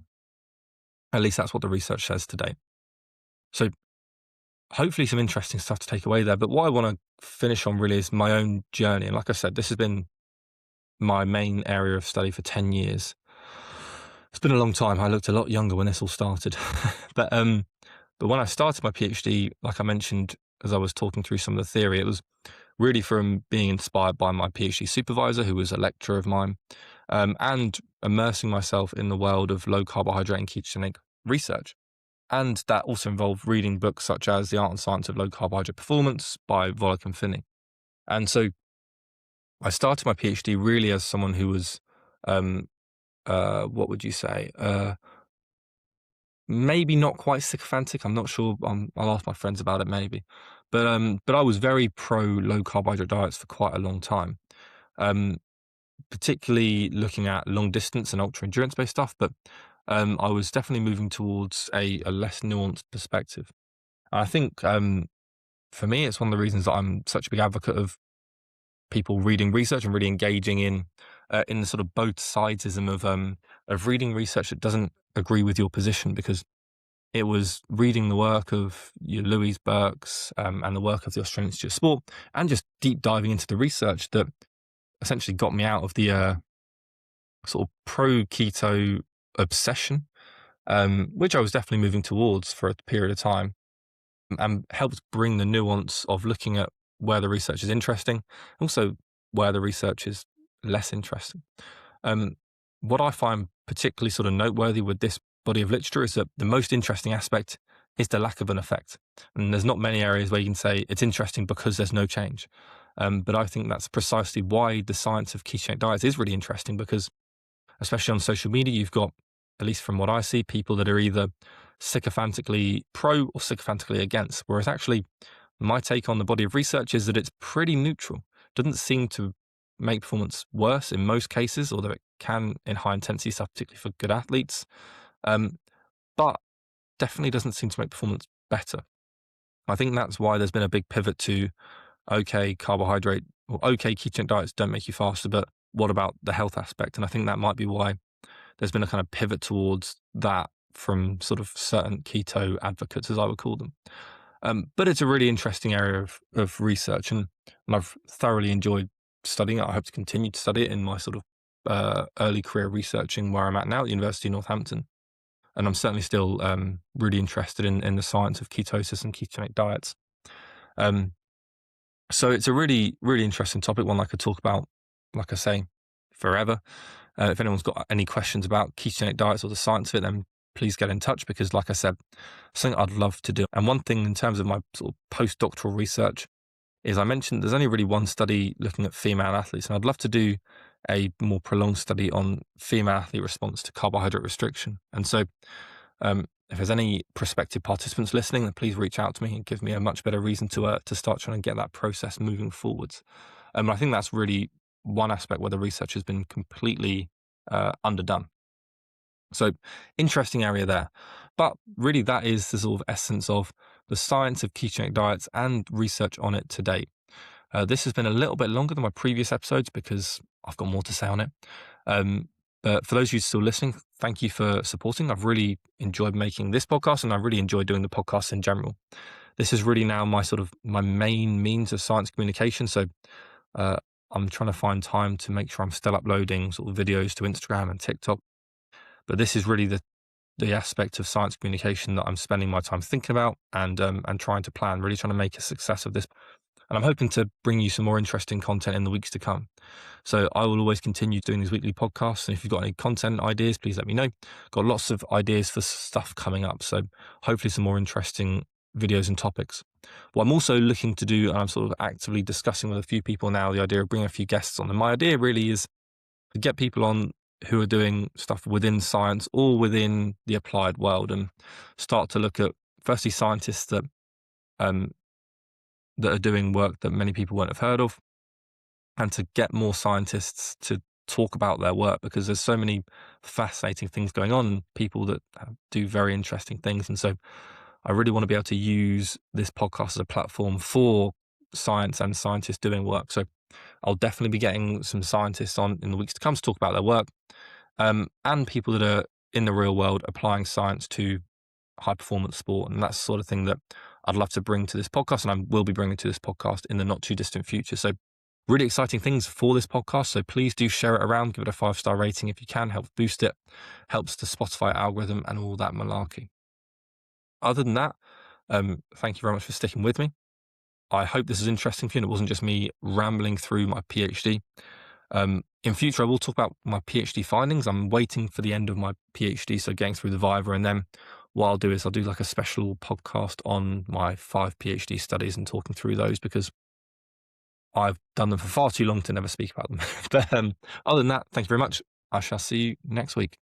Speaker 1: At least that's what the research says today. So hopefully some interesting stuff to take away there. But what I want to finish on really is my own journey. And like I said, this has been my main area of study for 10 years. It's been a long time. I looked a lot younger when this all started. But when I started my PhD, like I mentioned, as I was talking through some of the theory, it was really from being inspired by my PhD supervisor, who was a lecturer of mine, and immersing myself in the world of low carbohydrate and ketogenic research. And that also involved reading books such as The Art and Science of Low Carbohydrate Performance by Volek and Finney. And so I started my PhD really as someone who was, um, what would you say? Maybe not quite sycophantic. I'm not sure. I'll ask my friends about it maybe. But I was very pro low carbohydrate diets for quite a long time. Um, Particularly looking at long distance and ultra endurance based stuff. But I was definitely moving towards a less nuanced perspective. And I think for me, it's one of the reasons that I'm such a big advocate of people reading research and really engaging in the sort of both sidesism of reading research that doesn't agree with your position, because it was reading the work of Louise Burks and the work of the Australian Institute of Sport, and just deep diving into the research that essentially got me out of the sort of pro keto obsession, which I was definitely moving towards for a period of time, and helped bring the nuance of looking at where the research is interesting, also where the research is less interesting. Um, what I find particularly sort of noteworthy with this body of literature is that the most interesting aspect is the lack of an effect. And there's not many areas where you can say it's interesting because there's no change. But I think that's precisely why the science of ketogenic diets is really interesting, because especially on social media, you've got, at least from what I see, people that are either sycophantically pro or sycophantically against. Whereas actually, my take on the body of research is that it's pretty neutral. Doesn't seem to make performance worse in most cases, although it can in high intensity stuff, particularly for good athletes. But definitely doesn't seem to make performance better. I think that's why there's been a big pivot to, okay, carbohydrate or okay, ketogenic diets don't make you faster, but what about the health aspect? And I think that might be why there's been a kind of pivot towards that from sort of certain keto advocates, as I would call them. But it's a really interesting area of research, and I've thoroughly enjoyed studying it. I hope to continue to study it in my sort of early career researching where I'm at now at the University of Northampton. And I'm certainly still really interested in the science of ketosis and ketogenic diets. Um, so it's a really, really interesting topic, one I could talk about, like I say, forever. If anyone's got any questions about ketogenic diets or the science of it, then please get in touch, because like I said, something I'd love to do. And one thing in terms of my sort of postdoctoral research is, I mentioned there's only really one study looking at female athletes, and I'd love to do a more prolonged study on female athlete response to carbohydrate restriction. And so if there's any prospective participants listening, then please reach out to me and give me a much better reason to start trying to get that process moving forwards. I think that's really one aspect where the research has been completely underdone. So interesting area there. But really that is the sort of essence of the science of ketogenic diets and research on it to date. This has been a little bit longer than my previous episodes because I've got more to say on it. But for those of you still listening, thank you for supporting. I've really enjoyed making this podcast, and I really enjoy doing the podcast in general. This is really now my main means of science communication. So I'm trying to find time to make sure I'm still uploading sort of videos to Instagram and TikTok. But this is really the aspect of science communication that I'm spending my time thinking about and trying to plan, really trying to make a success of this. And I'm hoping to bring you some more interesting content in the weeks to come. So I will always continue doing these weekly podcasts. And if you've got any content ideas, please let me know. Got lots of ideas for stuff coming up. So hopefully some more interesting videos and topics. What I'm also looking to do, and I'm sort of actively discussing with a few people now, the idea of bringing a few guests on. And my idea really is to get people on who are doing stuff within science or within the applied world, and start to look at, firstly, scientists that are doing work that many people won't have heard of, and to get more scientists to talk about their work, because there's so many fascinating things going on, people that do very interesting things. And so I really want to be able to use this podcast as a platform for science and scientists doing work. So I'll definitely be getting some scientists on in the weeks to come to talk about their work, and people that are in the real world applying science to high performance sport. And that's the sort of thing that I'd love to bring to this podcast, and I will be bringing to this podcast in the not too distant future. So Really exciting things for this podcast. So please do share it around, give it a 5-star rating if you can, help boost it, helps the Spotify algorithm and all that malarkey. Other than that, thank you very much for sticking with me. I hope this is interesting for you and it wasn't just me rambling through my PhD. In future, I will talk about my PhD findings. I'm waiting for the end of my PhD, so getting through the Viva, and then what I'll do is I'll do like a special podcast on my 5 PhD studies and talking through those, because I've done them for far too long to never speak about them. But other than that, thank you very much. I shall see you next week.